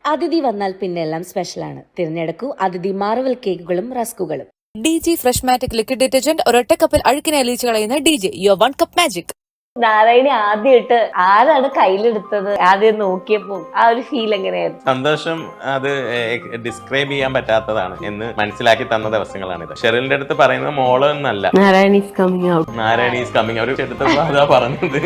അതിഥി വന്നാൽ പിന്നെ എല്ലാം സ്പെഷ്യലാണ്. തിരഞ്ഞെടുക്കൂ അതിഥി മാർവൽ കേക്കുകളും റസ്കുകളും. DG ഫ്രഷ്മാറ്റിക് ലിക്വിഡ് ഡിറ്റർജന്റ് ഒരൊറ്റ കപ്പിൽ അഴുക്കിനെ അലിയിച്ച് കളയുന്ന DG your 1 cup magic. Narayani ആദ്യമായിട്ട് ആരാണ് കയ്യിലെടുത്തത് ആദ്യം നോക്കിയപ്പോ ആ ഒരു ഫീൽ എങ്ങനെയായിരുന്നു? സന്തോഷം അത് ഡിസ്ക്രൈബ് ചെയ്യാൻ പറ്റാത്തതാണ് എന്ന് മനസ്സിലാക്കി തന്ന ദിവസങ്ങളാണിത്. ഷെറിലിന്റെ അടുത്ത് പറയുന്നത് മോള് എന്നല്ല, Narayani is coming out. Narayani is coming. അവർ എടുത്തപ്പോ അതാ പറഞ്ഞത്.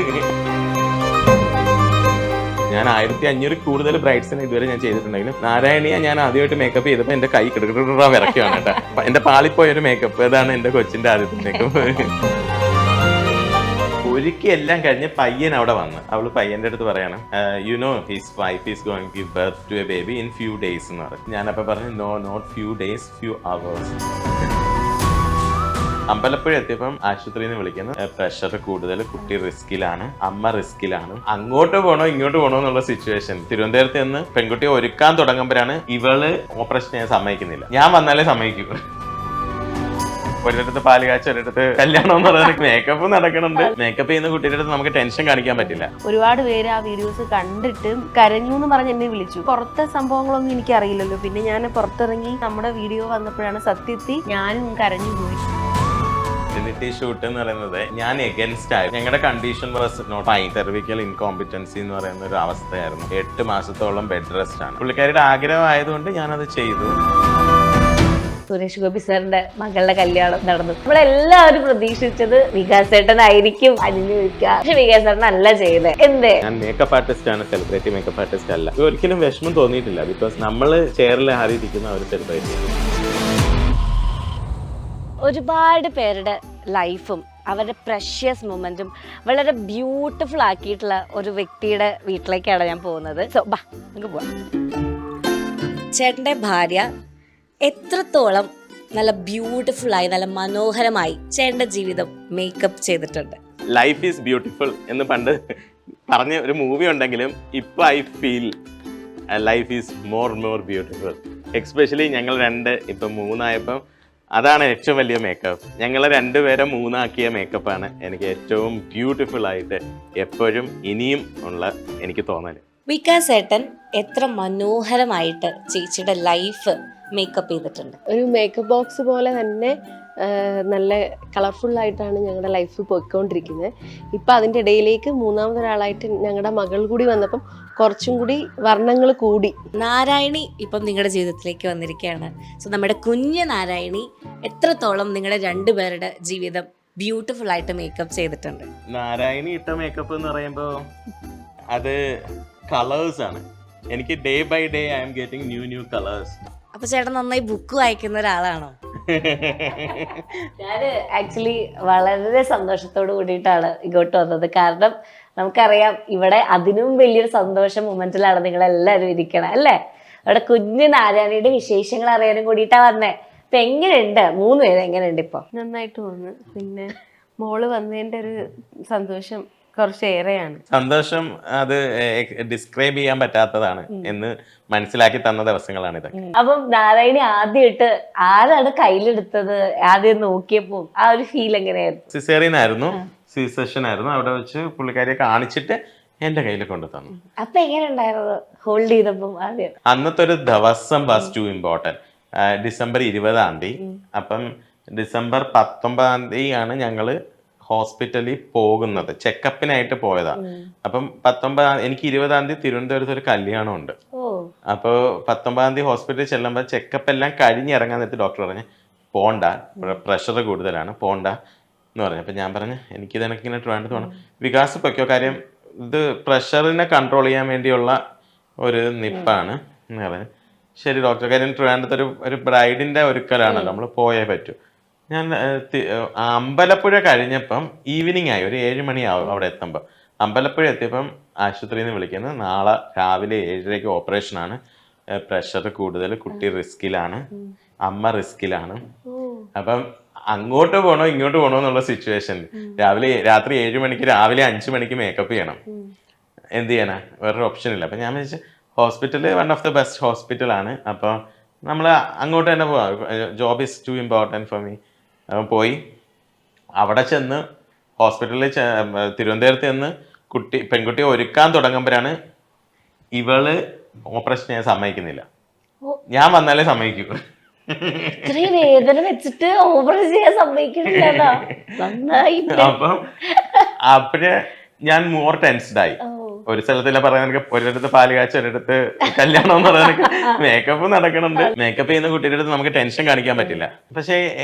ഞാൻ 1500 കൂടുതൽ ബ്രൈഡ്സിനെ ഇതുവരെ ഞാൻ ചെയ്തിട്ടുണ്ടെങ്കിലും നാരായണിയെ ഞാൻ ആദ്യമായിട്ട് മേക്കപ്പ് ചെയ്തപ്പോൾ എന്റെ കൈ കിടക്കിട വിറക്കുകയാണ് കേട്ടോ. എന്റെ പാളിപ്പോയ ഒരു മേക്കപ്പ്, അതാണ് എന്റെ കൊച്ചിന്റെ ആദ്യത്തെ മേക്കപ്പ്. ഒരുക്കി എല്ലാം കഴിഞ്ഞ് പയ്യൻ അവിടെ വന്ന് അവള് പയ്യന്റെ അടുത്ത് പറയാണ്, you know his wife is going give birth to a baby in few days എന്ന് പറഞ്ഞു. ഞാനപ്പോ പറഞ്ഞു, no not few days, few hours. Ambalappuzha എത്തിയപ്പം ആശുപത്രിയിൽ നിന്ന് വിളിക്കുന്നു, പ്രഷർ കൂടുതൽ, കുട്ടി റിസ്കിലാണ്, അമ്മ റിസ്കിലാണ്, അങ്ങോട്ട് പോകണോ ഇങ്ങോട്ട് പോകണോ എന്നുള്ള സിറ്റുവേഷൻ. തിരുവനന്തപുരത്ത് നിന്ന് പെൺകുട്ടിയെ ഒരുക്കാൻ തുടങ്ങുമ്പോഴാണ് ഇവള് ഓപ്പറേഷൻ ചെയ്യാൻ സമ്മതിക്കുന്നില്ല. ഞാൻ വന്നാലേ സമ്മതിക്കൂ. ഒരിടത്ത് പാല് കാച്ച, ഒരിടത്ത് കല്യാണം എന്ന് പറയുന്നത് മേക്കപ്പ് നടക്കണുണ്ട്. മേക്കപ്പ് ചെയ്യുന്ന കുട്ടിയുടെ അടുത്ത് നമുക്ക് ടെൻഷൻ കാണിക്കാൻ പറ്റില്ല. ഒരുപാട് പേര് ആ വീഡിയോസ് കണ്ടിട്ട് കരഞ്ഞു എന്ന് പറഞ്ഞ് എന്നെ വിളിച്ചു. പുറത്തെ സംഭവങ്ങളൊന്നും എനിക്ക് അറിയില്ലല്ലോ. പിന്നെ ഞാൻ പുറത്തിറങ്ങി നമ്മുടെ വീഡിയോ വന്നപ്പോഴാണ് സത്യത്തിൽ ഞാനും കരഞ്ഞു പോയി. ഷൂട്ട് എന്ന് പറയുന്നത് ഞാൻ എഗൻസ്റ്റ് ആയി. ഞങ്ങളുടെ condition was not fine. Cervical incompetency എന്ന് പറയുന്ന ഒരു അവസ്ഥയായിരുന്നു. 8 മാസത്തോളം ബെഡ് റെസ്റ്റ് ആണ്. പുള്ളിക്കാരുടെ ആഗ്രഹം ആയതുകൊണ്ട് ഞാനത് ചെയ്തു. സുരേഷ് ഗോപി സാറിന്റെ മകളുടെ കല്യാണം നടന്നു. നമ്മളെല്ലാവരും പ്രതീക്ഷിച്ചത് വികാസ് ചേട്ടനായിരിക്കും അണിഞ്ഞു വെക്കുക. പക്ഷെ വികാസ് ചേട്ടൻ അല്ല ചെയ്തത്. എന്തേ? ഞാൻ മേക്കപ്പ് ആർട്ടിസ്റ്റ് ആണ്, സെലിബ്രിറ്റി മേക്കപ്പ് ആർട്ടിസ്റ്റ് അല്ല. ഒരിക്കലും വിഷമം തോന്നിയിട്ടില്ല. ബിക്കോസ് നമ്മള് ചെയറിൽ ആരിയിരിക്കുന്ന ഒരു സെലിബ്രിറ്റി. ഒരുപാട് പേരുടെ ലൈഫും അവരുടെ പ്രഷ്യസ് മൊമെന്റും വളരെ ബ്യൂട്ടിഫുൾ ആക്കിയിട്ടുള്ള ഒരു വ്യക്തിയുടെ വീട്ടിലേക്കാണ് ഞാൻ പോകുന്നത്. സോ ബാ നമുക്ക് പോവാം. ചേട്ടൻ്റെ ഭാര്യ എത്രത്തോളം നല്ല ബ്യൂട്ടിഫുൾ ആയി, നല്ല മനോഹരമായി ചേട്ടൻ്റെ ജീവിതം മേക്കപ്പ് ചെയ്തിട്ടുണ്ട്. ലൈഫ് ഈസ് ബ്യൂട്ടിഫുൾ എന്ന് പണ്ട് പറഞ്ഞ ഒരു മൂവി ഉണ്ടെങ്കിലും ഇപ്പൊ I feel life is more beautiful. Especially ഞങ്ങൾ ഇപ്പം 3 അതാണ് ഏറ്റവും വലിയ മേക്കപ്പ്. ഞങ്ങൾ 2 പേരെ 3 ആക്കിയ മേക്കപ്പാണ് എനിക്ക് ഏറ്റവും ബ്യൂട്ടിഫുൾ ആയിട്ട് എപ്പോഴും ഇനിയും ഉള്ള എനിക്ക് തോന്നല്. വികാസ് ഏട്ടൻ എത്ര മനോഹരമായിട്ട് ചേച്ചിയുടെ ലൈഫ് മേക്കപ്പ് ചെയ്തിട്ടുണ്ട്. ഒരു മേക്കപ്പ് ബോക്സ് പോലെ തന്നെ നല്ല കളർഫുള്ളായിട്ടാണ് ഞങ്ങളുടെ ലൈഫ് പോയിക്കൊണ്ടിരിക്കുന്നത്. ഇപ്പം അതിൻ്റെ ഇടയിലേക്ക് 3ാമതൊരാളായിട്ട് ഞങ്ങളുടെ മകൾ കൂടി വന്നപ്പം കുറച്ചും കൂടി വർണ്ണങ്ങൾ കൂടി. നാരായണി ഇപ്പം നിങ്ങളുടെ ജീവിതത്തിലേക്ക് വന്നിരിക്കുകയാണ്. സോ നമ്മുടെ കുഞ്ഞ് നാരായണി എത്രത്തോളം നിങ്ങളുടെ 2 പേരുടെ ജീവിതം ബ്യൂട്ടിഫുൾ ആയിട്ട് മേക്കപ്പ് ചെയ്തിട്ടുണ്ട്. നാരായണി ഇട്ട മേക്കപ്പ് എന്ന് പറയുമ്പോൾ അത് കളേഴ്സ് ആണ്. എനിക്ക് day by day I am getting new colours. അപ്പൊ ചേട്ടൻ നന്നായി ബുക്ക് വായിക്കുന്ന ഒരാളാണോ? ഞാൻ ആക്ച്വലി വളരെ സന്തോഷത്തോട് കൂടിയിട്ടാണ് ഇങ്ങോട്ട് വന്നത്. കാരണം നമുക്കറിയാം ഇവിടെ അതിനും വലിയൊരു സന്തോഷ മൊമെന്റിലാണ് നിങ്ങളെല്ലാവരും ഇരിക്കണം അല്ലേ? അവിടെ കുഞ്ഞ് നാരായണിയുടെ വിശേഷങ്ങൾ അറിയാനും കൂടിയിട്ടാ വന്നേ. ഇപ്പൊ എങ്ങനെയുണ്ട് 3 പേര്? എങ്ങനെയുണ്ട് ഇപ്പൊ? നന്നായിട്ട് തോന്നുന്നു. പിന്നെ മോള് വന്നതിൻ്റെ ഒരു സന്തോഷം കുറച്ചേറെയാണ്. സന്തോഷം അത് ഡിസ്ക്രൈബ് ചെയ്യാൻ പറ്റാത്തതാണ് എന്ന് മനസ്സിലാക്കി തന്ന ദിവസങ്ങളാണിത്. അപ്പം നാരായണി ആദ്യമായിട്ട് ആരാണ് കയ്യിലെടുത്തത് ആദ്യം നോക്കിയപ്പോ ആ ഒരു ഫീൽ എങ്ങനെയായിരുന്നു? സിസേറിയൻ ആയിരുന്നു, സി സെഷൻ ആയിരുന്നു. അവിടെ വെച്ച് പുള്ളിക്കാരിയെ കാണിച്ചിട്ട് എന്റെ കയ്യിൽ കൊണ്ടു തന്നു. അപ്പൊ എങ്ങനെ ഉണ്ടായിരുന്നു ഹോൾഡ് ചെയ്തപ്പോ? ആദ്യം അന്നത്തെ ഒരു ദിവസം വാസ് ടു ഇമ്പോർട്ടന്റ്. ഡിസംബർ 20 അപ്പം ഡിസംബർ 19 ആണ് ഞങ്ങള് ഹോസ്പിറ്റലിൽ പോകുന്നത്. ചെക്കപ്പിനായിട്ട് പോയതാ. അപ്പം 19 എനിക്ക് 20 തിരുവനന്തപുരത്ത് ഒരു കല്യാണം ഉണ്ട്. അപ്പോൾ 19 ഹോസ്പിറ്റലിൽ ചെല്ലുമ്പോൾ ചെക്കപ്പ് എല്ലാം കഴിഞ്ഞിറങ്ങാൻ നേരത്ത് ഡോക്ടർ പറഞ്ഞു പോണ്ട, പ്രഷർ കൂടുതലാണ്, പോണ്ട എന്ന് പറഞ്ഞു. അപ്പം ഞാൻ പറഞ്ഞു എനിക്കിത് എനിക്കിങ്ങനെ ട്രാൻഡ് തോന്നും. വികാസ് പൊയ്ക്കോ, കാര്യം ഇത് പ്രഷറിനെ കൺട്രോൾ ചെയ്യാൻ വേണ്ടിയുള്ള ഒരു നിപ്പാണ് എന്ന് പറഞ്ഞു. ശരി ഡോക്ടർ, കാര്യം ട്രാൻഡത്ത് ഒരു ബ്രൈഡിന്റെ ഒരുക്കലാണല്ലോ, നമ്മൾ പോയേ പറ്റൂ. ഞാൻ അമ്പലപ്പുഴ കഴിഞ്ഞപ്പം ഈവനിങ് ആയി, ഒരു 7 മണിയാവും അവിടെ എത്തുമ്പോൾ. അമ്പലപ്പുഴ എത്തിയപ്പം ആശുപത്രിയിൽ നിന്ന് വിളിക്കുന്നത്, നാളെ രാവിലെ 7:30 ഓപ്പറേഷനാണ്, പ്രഷർ കൂടുതൽ, കുട്ടി റിസ്കിലാണ്, അമ്മ റിസ്കിലാണ്. അപ്പം അങ്ങോട്ട് പോകണോ ഇങ്ങോട്ട് പോകണോ എന്നുള്ള സിറ്റുവേഷൻ. രാത്രി 7 മണിക്ക്, രാവിലെ 5 മണിക്ക് മേക്കപ്പ് ചെയ്യണം. എന്ത് ചെയ്യാനാ, വേറൊരു ഓപ്ഷൻ ഇല്ല. അപ്പം ഞാൻ വിചാരിച്ചു ഹോസ്പിറ്റല് 1 ഓഫ് ദ ബെസ്റ്റ് ഹോസ്പിറ്റലാണ്. അപ്പോൾ നമ്മൾ അങ്ങോട്ട് തന്നെ പോവാം. Job is too important for me. പോയി അവിടെ ചെന്ന് ഹോസ്പിറ്റലിൽ തിരുവനന്തപുരത്ത് ചെന്ന് പെൺകുട്ടിയെ ഒരുക്കാൻ തുടങ്ങുമ്പോഴാണ് ഇവള് ഓപ്പറേഷൻ ചെയ്യാൻ സമ്മതിക്കുന്നില്ല. ഞാൻ വന്നാലേ സമ്മതിക്കൂ. ഇത്രയും വേദന വെച്ചിട്ട് ഓപ്പറേഷൻ ചെയ്യാൻ സമ്മതിക്കണില്ല. നന്നായി. അപ്പം അപ്പഴ് ഞാൻ മോർ ടെൻസ്ഡ് ആയി. ഒരു സ്ഥലത്തില്ല പറയാൻ, ഒരിടത്ത് പാല് കാച്ച, ഒരിടത്ത് കല്യാണം എന്ന് പറയാൻ, മേക്കപ്പ് നടക്കണുണ്ട്. മേക്കപ്പ് ചെയ്യുന്ന കുട്ടിയുടെ അടുത്ത് നമുക്ക് ടെൻഷൻ കാണിക്കാൻ പറ്റില്ല. പക്ഷെ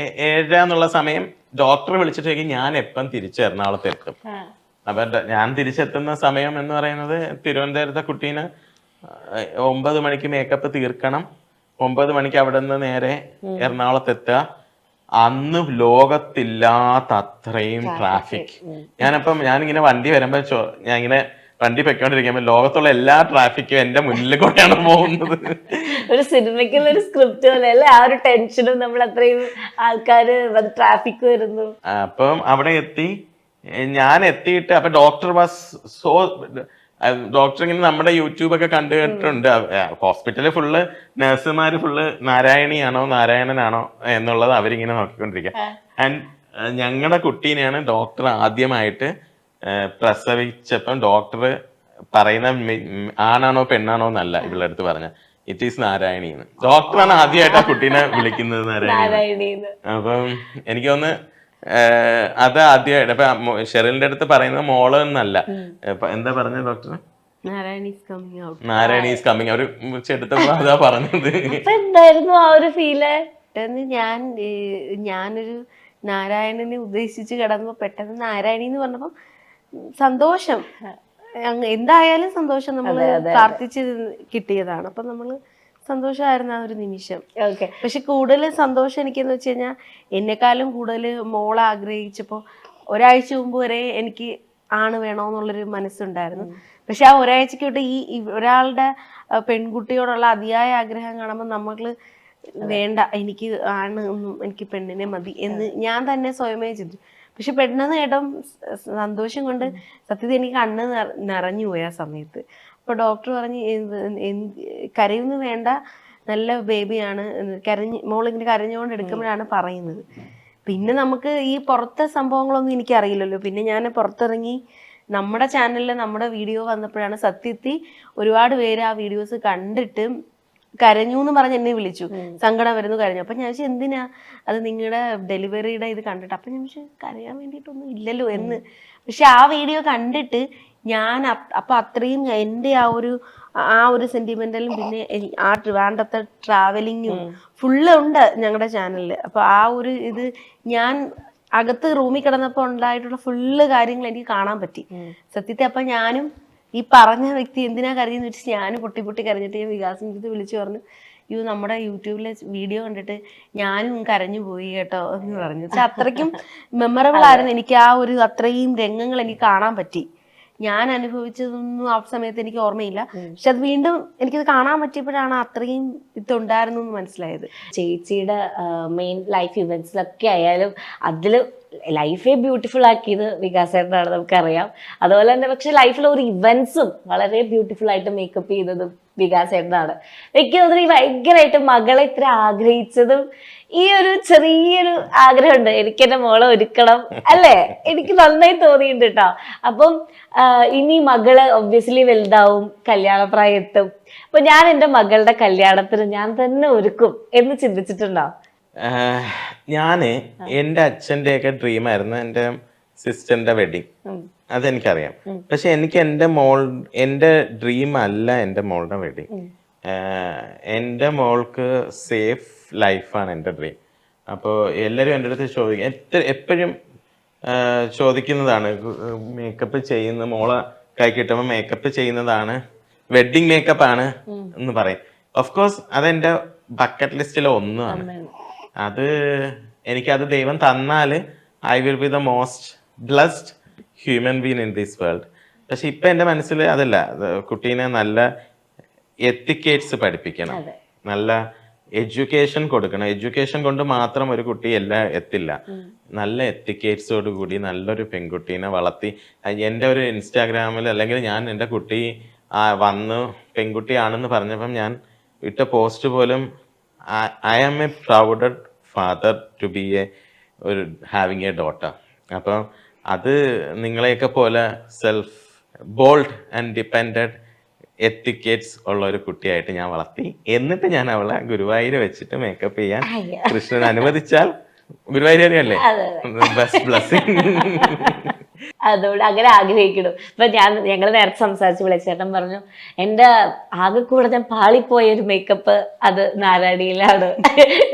7 എന്നുള്ള സമയം ഡോക്ടർ വിളിച്ചിട്ട് ഞാൻ എപ്പം തിരിച്ച് എറണാകുളത്ത് എത്തും. അപ്പൊ ഞാൻ തിരിച്ചെത്തുന്ന സമയം എന്ന് പറയുന്നത് തിരുവനന്തപുരത്തെ കുട്ടീനെ 9 മണിക്ക് മേക്കപ്പ് തീർക്കണം. 9 മണിക്ക് അവിടെ നിന്ന് നേരെ എറണാകുളത്ത് എത്തുക. അന്ന് ലോകത്തില്ലാത്ത അത്രയും ട്രാഫിക്. ഞാനിങ്ങനെ വണ്ടി വരുമ്പോ ഞാൻ ഇങ്ങനെ വണ്ടി പൊയ്ക്കൊണ്ടിരിക്കുമ്പോ ലോകത്തുള്ള എല്ലാ ട്രാഫിക്കും എന്റെ മുന്നിൽ കൂടെയാണ് പോകുന്നത്. ഒരു സിനിമയ്ക്കുള്ള ഒരു സ്ക്രിപ്റ്റ് പോലെ അല്ലേ? ആ ഒരു ടെൻഷനും നമ്മൾ അത്രയും ആൾക്കാര് ട്രാഫിക് വരുന്നു. അപ്പം അവിടെ എത്തി. ഞാൻ എത്തിയിട്ട് അപ്പൊ ഡോക്ടർ ഇങ്ങനെ നമ്മുടെ യൂട്യൂബൊക്കെ കണ്ടു കേട്ടിട്ടുണ്ട്. ഹോസ്പിറ്റലിൽ ഫുള്ള് നഴ്സുമാര് ഫുള്ള് നാരായണിയാണോ നാരായണനാണോ എന്നുള്ളത് അവരിങ്ങനെ നോക്കിക്കൊണ്ടിരിക്കുക. ആൻഡ് ഞങ്ങളുടെ കുട്ടീനെയാണ് ഡോക്ടർ ആദ്യമായിട്ട് പ്രസവിച്ചപ്പം ഡോക്ടർ പറയുന്ന ആണാണോ പെണ്ണാണോ എന്നല്ല ഇവളുടെ അടുത്ത് പറഞ്ഞ, ഇറ്റ് ഈസ് നാരായണി എന്ന്. ഡോക്ടറാണ് ആദ്യമായിട്ട് ആ കുട്ടീനെ വിളിക്കുന്നത് നാരായണി. അപ്പം എനിക്ക് തോന്നുന്നു അത് ആദ്യമായിട്ട്. അപ്പൊ ഷെറിലിന്റെ അടുത്ത് പറയുന്നത് മോള് എന്നല്ല, എന്താ പറഞ്ഞ ഡോക്ടർ? Narayani is coming. അവര് ചെടുത്തപ്പോ അതാ പറഞ്ഞത്. എന്തായിരുന്നു ആ ഒരു ഫീല്? ഞാനൊരു നാരായണനെ ഉദ്ദേശിച്ച് കിടന്നപ്പോ പെട്ടെന്ന് നാരായണി എന്ന് പറഞ്ഞപ്പോ സന്തോഷം, എന്തായാലും സന്തോഷം. നമ്മൾ പ്രാർത്ഥിച്ച് കിട്ടിയതാണ്. അപ്പൊ നമ്മള് സന്തോഷമായിരുന്നു ആ ഒരു നിമിഷം. പക്ഷെ കൂടുതൽ സന്തോഷം എനിക്കെന്ന് വെച്ച് കഴിഞ്ഞാൽ എന്നെക്കാളും കൂടുതൽ മോളെ ആഗ്രഹിച്ചപ്പോൾ ഒരാഴ്ച മുമ്പ് വരെ എനിക്ക് ആണ് വേണോന്നുള്ളൊരു മനസ്സുണ്ടായിരുന്നു. പക്ഷെ ആ ഒരാഴ്ചക്ക് തൊട്ട് ഈ ഒരാളുടെ പെൺകുട്ടിയോടുള്ള അതിയായ ആഗ്രഹം കാണുമ്പോൾ നമ്മൾ വേണ്ട, എനിക്ക് ആണ്, എനിക്ക് പെണ്ണിനെ മതി എന്ന് ഞാൻ തന്നെ സ്വയമേ ചിന്തിച്ചു. പക്ഷെ പെട്ടെന്ന് കേട്ടം സന്തോഷം കൊണ്ട് സത്യത്തിൽ എനിക്ക് കണ്ണ് നിറഞ്ഞു പോയി ആ സമയത്ത്. അപ്പൊ ഡോക്ടർ പറഞ്ഞ് കരയൊന്നും വേണ്ട, നല്ല ബേബിയാണ്, മോളിങ്ങനെ കരഞ്ഞുകൊണ്ട് എടുക്കുമ്പോഴാണ് പറയുന്നത്. പിന്നെ നമുക്ക് ഈ പുറത്തെ സംഭവങ്ങളൊന്നും എനിക്കറിയില്ലല്ലോ. പിന്നെ ഞാൻ പുറത്തിറങ്ങി നമ്മുടെ ചാനലിൽ നമ്മുടെ വീഡിയോ വന്നപ്പോഴാണ് സത്യത്തിൽ ഒരുപാട് പേര് ആ വീഡിയോസ് കണ്ടിട്ട് കരഞ്ഞു എന്ന് പറഞ്ഞ് എന്നെ വിളിച്ചു, സങ്കടം വരുന്നു, കരഞ്ഞു. അപ്പൊ ഞാൻ ചോദിച്ചു എന്തിനാ? അത് നിങ്ങളുടെ ഡെലിവറിയുടെ ഇത് കണ്ടിട്ട്. അപ്പൊ ഞാൻ ചോദിച്ചു കരയാൻ വേണ്ടിയിട്ടൊന്നും ഇല്ലല്ലോ എന്ന്. പക്ഷെ ആ വീഡിയോ കണ്ടിട്ട് ഞാൻ അപ്പൊ അത്രയും എൻ്റെ ആ ഒരു സെന്റിമെന്റലും പിന്നെ ആ ട്രിവാൻഡ്രത്തെ ട്രാവലിങ്ങും ഫുള്ള് ഉണ്ട് ഞങ്ങളുടെ ചാനലില്. അപ്പൊ ആ ഒരു ഇത് ഞാൻ അകത്ത് റൂമിൽ കിടന്നപ്പോൾ ഉണ്ടായിട്ടുള്ള ഫുള്ള് കാര്യങ്ങൾ എനിക്ക് കാണാൻ പറ്റി സത്യത്തിൽ. അപ്പൊ ഞാനും ഈ പറഞ്ഞ വ്യക്തി എന്തിനാ കരഞ്ഞെന്ന് വെച്ചാൽ ഞാനും പൊട്ടി കരഞ്ഞിട്ട് ഞാൻ വികാസിന്റെ അടുത്ത് വിളിച്ചു പറഞ്ഞു, നമ്മുടെ യൂട്യൂബിലെ വീഡിയോ കണ്ടിട്ട് ഞാനും കരഞ്ഞു പോയി കേട്ടോ എന്ന് പറഞ്ഞു. അത്രയ്ക്കും മെമ്മറബിൾ ആയിരുന്നു എനിക്ക്. ആ ഒരു അത്രയും രംഗങ്ങൾ എനിക്ക് കാണാൻ പറ്റി. ഞാൻ അനുഭവിച്ചതൊന്നും ആ സമയത്ത് എനിക്ക് ഓർമ്മയില്ല. പക്ഷെ അത് വീണ്ടും എനിക്കത് കാണാൻ പറ്റിയപ്പോഴാണ് അത്രയും ഇതുണ്ടായിരുന്നു എന്ന് മനസ്സിലായത്. ചേച്ചിയുടെ മെയിൻ ലൈഫ് ഇവന്റ്സിലൊക്കെ ആയാലും അതില് ലൈഫേ ബ്യൂട്ടിഫുൾ ആക്കിയത് വികാസേട്ടനാണ്, നമുക്കറിയാം. അതുപോലെ തന്നെ പക്ഷെ ലൈഫിലെ ഒരു ഇവന്റ്സും വളരെ ബ്യൂട്ടിഫുൾ ആയിട്ട് മേക്കപ്പ് ചെയ്തതും വികാസേട്ടനാണ്. എനിക്ക് തോന്നുന്നു ഭയങ്കരമായിട്ട് മകളെ ഇത്ര ആഗ്രഹിച്ചതും ഈ ഒരു ചെറിയൊരു ആഗ്രഹമുണ്ട്, എനിക്ക് എന്റെ മോളെ ഒരുക്കണം അല്ലേ? എനിക്ക് നന്നായി തോന്നിയിട്ടുണ്ട് കേട്ടോ. അപ്പം ഇനി മകള് ഒബ്വിയസ്ലി വലുതാവും, കല്യാണപ്രായം എത്തും. അപ്പൊ ഞാൻ എന്റെ മകളുടെ കല്യാണത്തിന് ഞാൻ തന്നെ ഒരുക്കും എന്ന് ചിന്തിച്ചിട്ടുണ്ടോ? ഞാന് എന്റെ അച്ഛന്റെ ഡ്രീമായിരുന്നു എന്റെ സിസ്റ്ററിന്റെ വെഡിങ്, അതെനിക്കറിയാം. പക്ഷെ എനിക്ക് എന്റെ ഡ്രീം അല്ല എന്റെ മോളുടെ വെഡിങ്. എന്റെ മോൾക്ക് സേഫ് ലൈഫാണ് എന്റെ ഡ്രീം. അപ്പോൾ എല്ലാവരും എൻ്റെ അടുത്ത് ചോദിക്കും, എപ്പോഴും ചോദിക്കുന്നതാണ്, മേക്കപ്പ് ചെയ്യുന്ന മോളെ കൈ കിട്ടുമ്പോൾ മേക്കപ്പ് ചെയ്യുന്നതാണ്, വെഡിങ് മേക്കപ്പ് ആണ് എന്ന് പറയും. ഓഫ് കോഴ്സ് അതെന്റെ ബക്കറ്റ് ലിസ്റ്റിലെ ഒന്നാണ്. അത് എനിക്കത് ദൈവം തന്നാല് I will be the most blessed human being in this world. പക്ഷെ ഇപ്പൊ എന്റെ മനസ്സിൽ അതല്ല, കുട്ടീനെ നല്ല എത്തിക്കേറ്റ്സ് പഠിപ്പിക്കണം, നല്ല എഡ്യൂക്കേഷൻ കൊടുക്കണം. എഡ്യൂക്കേഷൻ കൊണ്ട് മാത്രം ഒരു കുട്ടി എല്ലാം എത്തില്ല. നല്ല എത്തിക്കേറ്റ്സോട് കൂടി നല്ലൊരു പെൺകുട്ടീനെ വളർത്തി. എൻ്റെ ഒരു ഇൻസ്റ്റാഗ്രാമിൽ അല്ലെങ്കിൽ ഞാൻ എൻ്റെ കുട്ടി വന്ന് പെൺകുട്ടിയാണെന്ന് പറഞ്ഞപ്പം ഞാൻ ഇട്ട പോസ്റ്റ് പോലും I am a prouded father to be ഒരു ഹാവിങ് എ ഡോട്ടർ. അപ്പം അത് നിങ്ങളെയൊക്കെ പോലെ self bold and depended etiquettes ഉള്ള ഒരു കുട്ടിയായിട്ട് ഞാൻ വളർത്തി. എന്നിട്ട് ഞാൻ അവളെ ഗുരുവായൂർ വെച്ചിട്ട് മേക്കപ്പ് ചെയ്യാൻ കൃഷ്ണൻ അനുവദിച്ചാൽ, ഗുരുവായൂർ അല്ലേ ബെസ്റ്റ് ബ്ലെസ്സിങ്. അതുകൊണ്ട് അങ്ങനെ ആഗ്രഹിക്കണം. ഇപ്പൊ ഞങ്ങൾ നേരത്തെ സംസാരിച്ച് വിളിച്ചേട്ടൻ പറഞ്ഞു, എന്റെ ആകെ കൂടെ ഞാൻ പാളിപ്പോയ ഒരു മേക്കപ്പ് അത് നാരായണിയിലാണ്.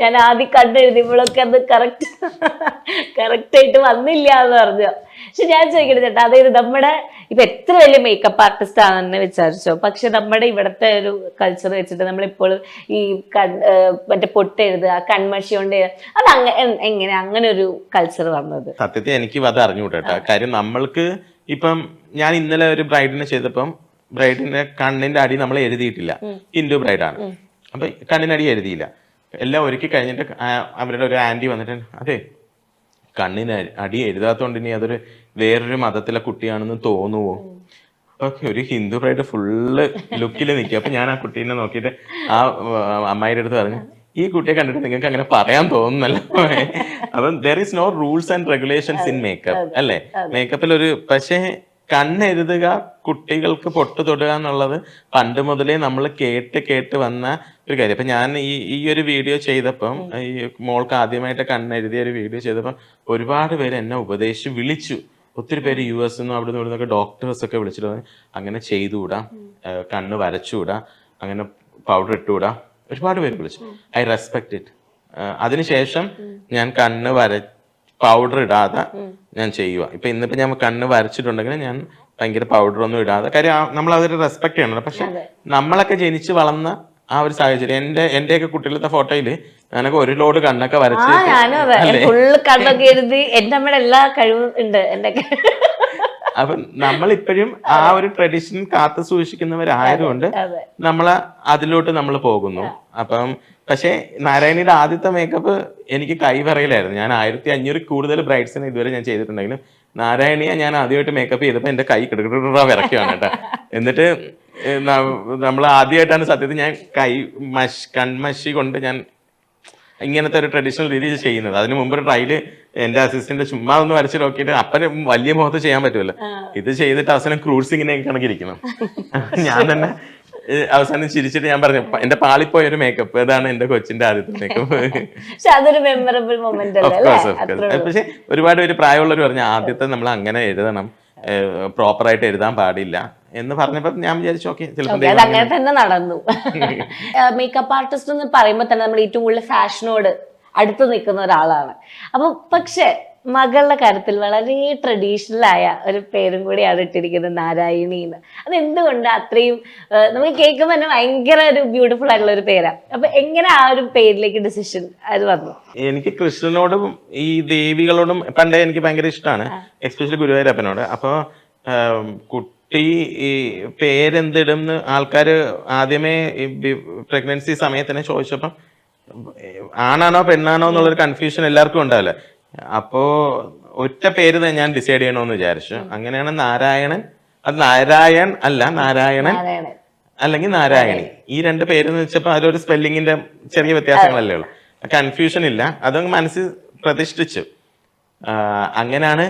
ഞാൻ ആദ്യം കണ്ടെഴുതിയപ്പോഴൊക്കെ അത് കറക്റ്റ് ആയിട്ട് വന്നില്ല എന്ന് പറഞ്ഞു. പക്ഷെ ഞാൻ ചോദിക്കട്ടെ ചേട്ടാ, അതായത് നമ്മുടെ ഇപ്പൊ എത്ര വലിയ മേക്കപ്പ് ആർട്ടിസ്റ്റ് ആണെന്ന് വിചാരിച്ചോ, പക്ഷെ നമ്മുടെ ഇവിടുത്തെ ഒരു കൾച്ചർ വെച്ചിട്ട് നമ്മളിപ്പോഴും ഈ മറ്റേ പൊട്ടെഴുതുക, കൺമഷി കൊണ്ട് അത് എങ്ങനെ അങ്ങനെ ഒരു കൾച്ചർ വന്നത്? സത്യത്തിൽ എനിക്ക് അത് അറിഞ്ഞുകൂടാ. കാര്യം നമ്മൾക്ക് ഇപ്പം ഞാൻ ഇന്നലെ ഒരു ബ്രൈഡിനെ ചെയ്തപ്പം ബ്രൈഡിന്റെ കണ്ണിന്റെ അടി നമ്മൾ എഴുതിയിട്ടില്ല, ഹിന്ദു ബ്രൈഡാണ്. അപ്പൊ കണ്ണിന്റെ അടി എഴുതിയില്ല. എല്ലാം ഒരുക്കി കഴിഞ്ഞിട്ട് അവരുടെ ഒരു ആന്റി വന്നിട്ട്, അതെ കണ്ണിന് അടി എഴുതാത്തോണ്ട് ഇനി അതൊരു വേറൊരു മതത്തിലെ കുട്ടിയാണെന്ന് തോന്നുവോ? അപ്പൊ ഒരു ഹിന്ദു ബ്രൈഡ് ഫുള്ള് ലുക്കിൽ നിൽക്കുക. അപ്പൊ ഞാൻ ആ കുട്ടീനെ നോക്കിയിട്ട് ആ അമ്മായിയുടെ അടുത്ത് പറഞ്ഞു, ഈ കുട്ടിയെ കണ്ടിട്ട് നിങ്ങൾക്ക് അങ്ങനെ പറയാൻ തോന്നുന്നല്ലോ. അപ്പം there is no rules and regulations in makeup അല്ലേ? മേക്കപ്പിൽ ഒരു പക്ഷേ കണ്ണെഴുതുക, കുട്ടികൾക്ക് പൊട്ട് തൊടുക എന്നുള്ളത് പണ്ട് മുതലേ നമ്മൾ കേട്ട് വന്ന ഒരു കാര്യം. അപ്പൊ ഞാൻ ഈ ഒരു വീഡിയോ ചെയ്തപ്പം, ഈ മോൾക്ക് ആദ്യമായിട്ട് കണ്ണെഴുതിയ ഒരു വീഡിയോ ചെയ്തപ്പം ഒരുപാട് പേര് എന്നെ ഉപദേശിച്ച് വിളിച്ചു. ഒത്തിരി പേര് US നിന്നും അവിടെ നിന്നൊക്കെ ഡോക്ടേഴ്സ് ഒക്കെ വിളിച്ചിട്ട് പറഞ്ഞു, അങ്ങനെ ചെയ്തുകൂടാ, കണ്ണ് വരച്ചുകൂടാ, അങ്ങനെ പൗഡർ ഇട്ടുകൂടാ. ഒരുപാട് പേര് വിളിച്ചു. I respect it. അതിനുശേഷം ഞാൻ കണ്ണ് പൗഡർ ഇടാതെ ഞാൻ ചെയ്യുക. ഇപ്പൊ ഇന്നിപ്പോ ഞാൻ കണ്ണ് വരച്ചിട്ടുണ്ടെങ്കിൽ ഞാൻ ഭയങ്കര പൗഡർ ഒന്നും ഇടാതെ, കാര്യം നമ്മൾ അതൊരു റെസ്പെക്ട് ചെയ്യണം. പക്ഷെ നമ്മളൊക്കെ ജനിച്ച് വളർന്ന ആ ഒരു സാഹചര്യം, എന്റെയൊക്കെ കുട്ടികളുടെ ഫോട്ടോയില് ഞാനൊക്കെ ഒരു ലോഡ് കണ്ണൊക്കെ വരച്ച്, കണ്ണൊക്കെ എഴുതി എന്റെ അമ്മയുടെ എല്ലാ കഴിവും ഉണ്ട് എന്റെ. അപ്പൊ നമ്മളിപ്പോഴും ആ ഒരു ട്രഡീഷൻ കാത്തു സൂക്ഷിക്കുന്നവരായതുകൊണ്ട് നമ്മള് അതിലോട്ട് നമ്മൾ പോകുന്നു. അപ്പം പക്ഷെ നാരായണിയുടെ ആദ്യത്തെ മേക്കപ്പ് എനിക്ക് കൈവറയിലായിരുന്നു. ഞാൻ 1500 കൂടുതൽ ബ്രൈഡ്സിനെ ഇതുവരെ ഞാൻ ചെയ്തിട്ടുണ്ടെങ്കിലും നാരായണിയെ ഞാൻ ആദ്യമായിട്ട് മേക്കപ്പ് ചെയ്തപ്പോൾ എന്റെ കൈ കിടക്കിട വിറയ്ക്കുകയാണ് കേട്ടോ. എന്നിട്ട് നമ്മൾ ആദ്യമായിട്ടാണ് സത്യത്തിൽ ഞാൻ കൺമഷി കൊണ്ട് ഞാൻ ഇങ്ങനത്തെ ഒരു ട്രഡീഷണൽ രീതിയിൽ ചെയ്യുന്നത്. അതിന് മുമ്പ് ഒരു ട്രയല് എന്റെ അസിസ്റ്റന്റ് ചുമ്മാ ഒന്ന് വരച്ച് നോക്കിയിട്ട് അപ്പന് വലിയ മുഖത്ത് ചെയ്യാൻ പറ്റുമല്ലോ, ഇത് ചെയ്തിട്ട് അവസാനം ക്രൂസിങ്ങിനെ കണക്കിരിക്കണം. ഞാൻ തന്നെ അവസാനം ചിരിച്ചിട്ട് ഞാൻ പറഞ്ഞു, എന്റെ പാളിപ്പോയ ഒരു മേക്കപ്പ്, അതാണ് എന്റെ കൊച്ചിന്റെ ആദ്യത്തെ മേക്കപ്പ്. പക്ഷെ ഒരുപാട് പേര് പ്രായമുള്ളവർ പറഞ്ഞു ആദ്യത്തെ നമ്മൾ അങ്ങനെ എഴുതണം, പ്രോപ്പറായിട്ട് എഴുതാൻ പാടില്ല എന്ന് പറഞ്ഞപ്പോ ഞാൻ വിചാരിച്ചു ഓക്കെ ചിലപ്പോൾ അങ്ങനെ തന്നെ നടന്നു. മേക്കപ്പ് ആർട്ടിസ്റ്റ് എന്ന് പറയുമ്പോൾ തന്നെ നമ്മൾ ഏറ്റവും കൂടുതൽ ഫാഷനോട് അടുത്ത് നിൽക്കുന്ന ഒരാളാണ്. അപ്പൊ പക്ഷെ മകളുടെ കാര്യത്തിൽ വളരെ ട്രഡീഷണൽ ആയ ഒരു പേരും കൂടിയാണ് ഇട്ടിരിക്കുന്നത്, നാരായണി എന്ന്. അത് എന്തുകൊണ്ട് അത്രയും നമുക്ക് കേൾക്കുമ്പോൾ തന്നെ ഭയങ്കര ഒരു ബ്യൂട്ടിഫുൾ ആയിട്ടുള്ള ഒരു പേരാണ്. അപ്പൊ എങ്ങനെ ആ ഒരു പേരിലേക്ക് ഡിസിഷൻ അത് വന്നു? എനിക്ക് കൃഷ്ണനോടും ഈ ദേവികളോടും പണ്ടേ എനിക്ക് ഭയങ്കര ഇഷ്ടമാണ്, എസ്പെഷ്യലി ഗുരുവായൂരപ്പനോട്. അപ്പൊ കുട്ടി ഈ പേരെന്തിടും ആൾക്കാര് ആദ്യമേ പ്രഗ്നൻസി സമയത്ത് തന്നെ ചോദിച്ചപ്പം ആണാണോ പെണ്ണാണോ എന്നുള്ളൊരു കൺഫ്യൂഷൻ എല്ലാവർക്കും ഉണ്ടാവില്ല. അപ്പോ ഒറ്റ പേര് ഞാൻ ഡിസൈഡ് ചെയ്യണമെന്ന് വിചാരിച്ചു. അങ്ങനെയാണ് നാരായണൻ. അത് നാരായൺ അല്ല, നാരായണൻ അല്ലെങ്കിൽ നാരായണി, ഈ രണ്ട് പേരെന്ന് വെച്ചപ്പോ അതിലൊരു സ്പെല്ലിങ്ങിന്റെ ചെറിയ വ്യത്യാസങ്ങളല്ലേ ഉള്ളു, കൺഫ്യൂഷൻ ഇല്ല. അതങ്ങ് മനസ്സിൽ പ്രതിഷ്ഠിച്ചു. അങ്ങനെയാണ്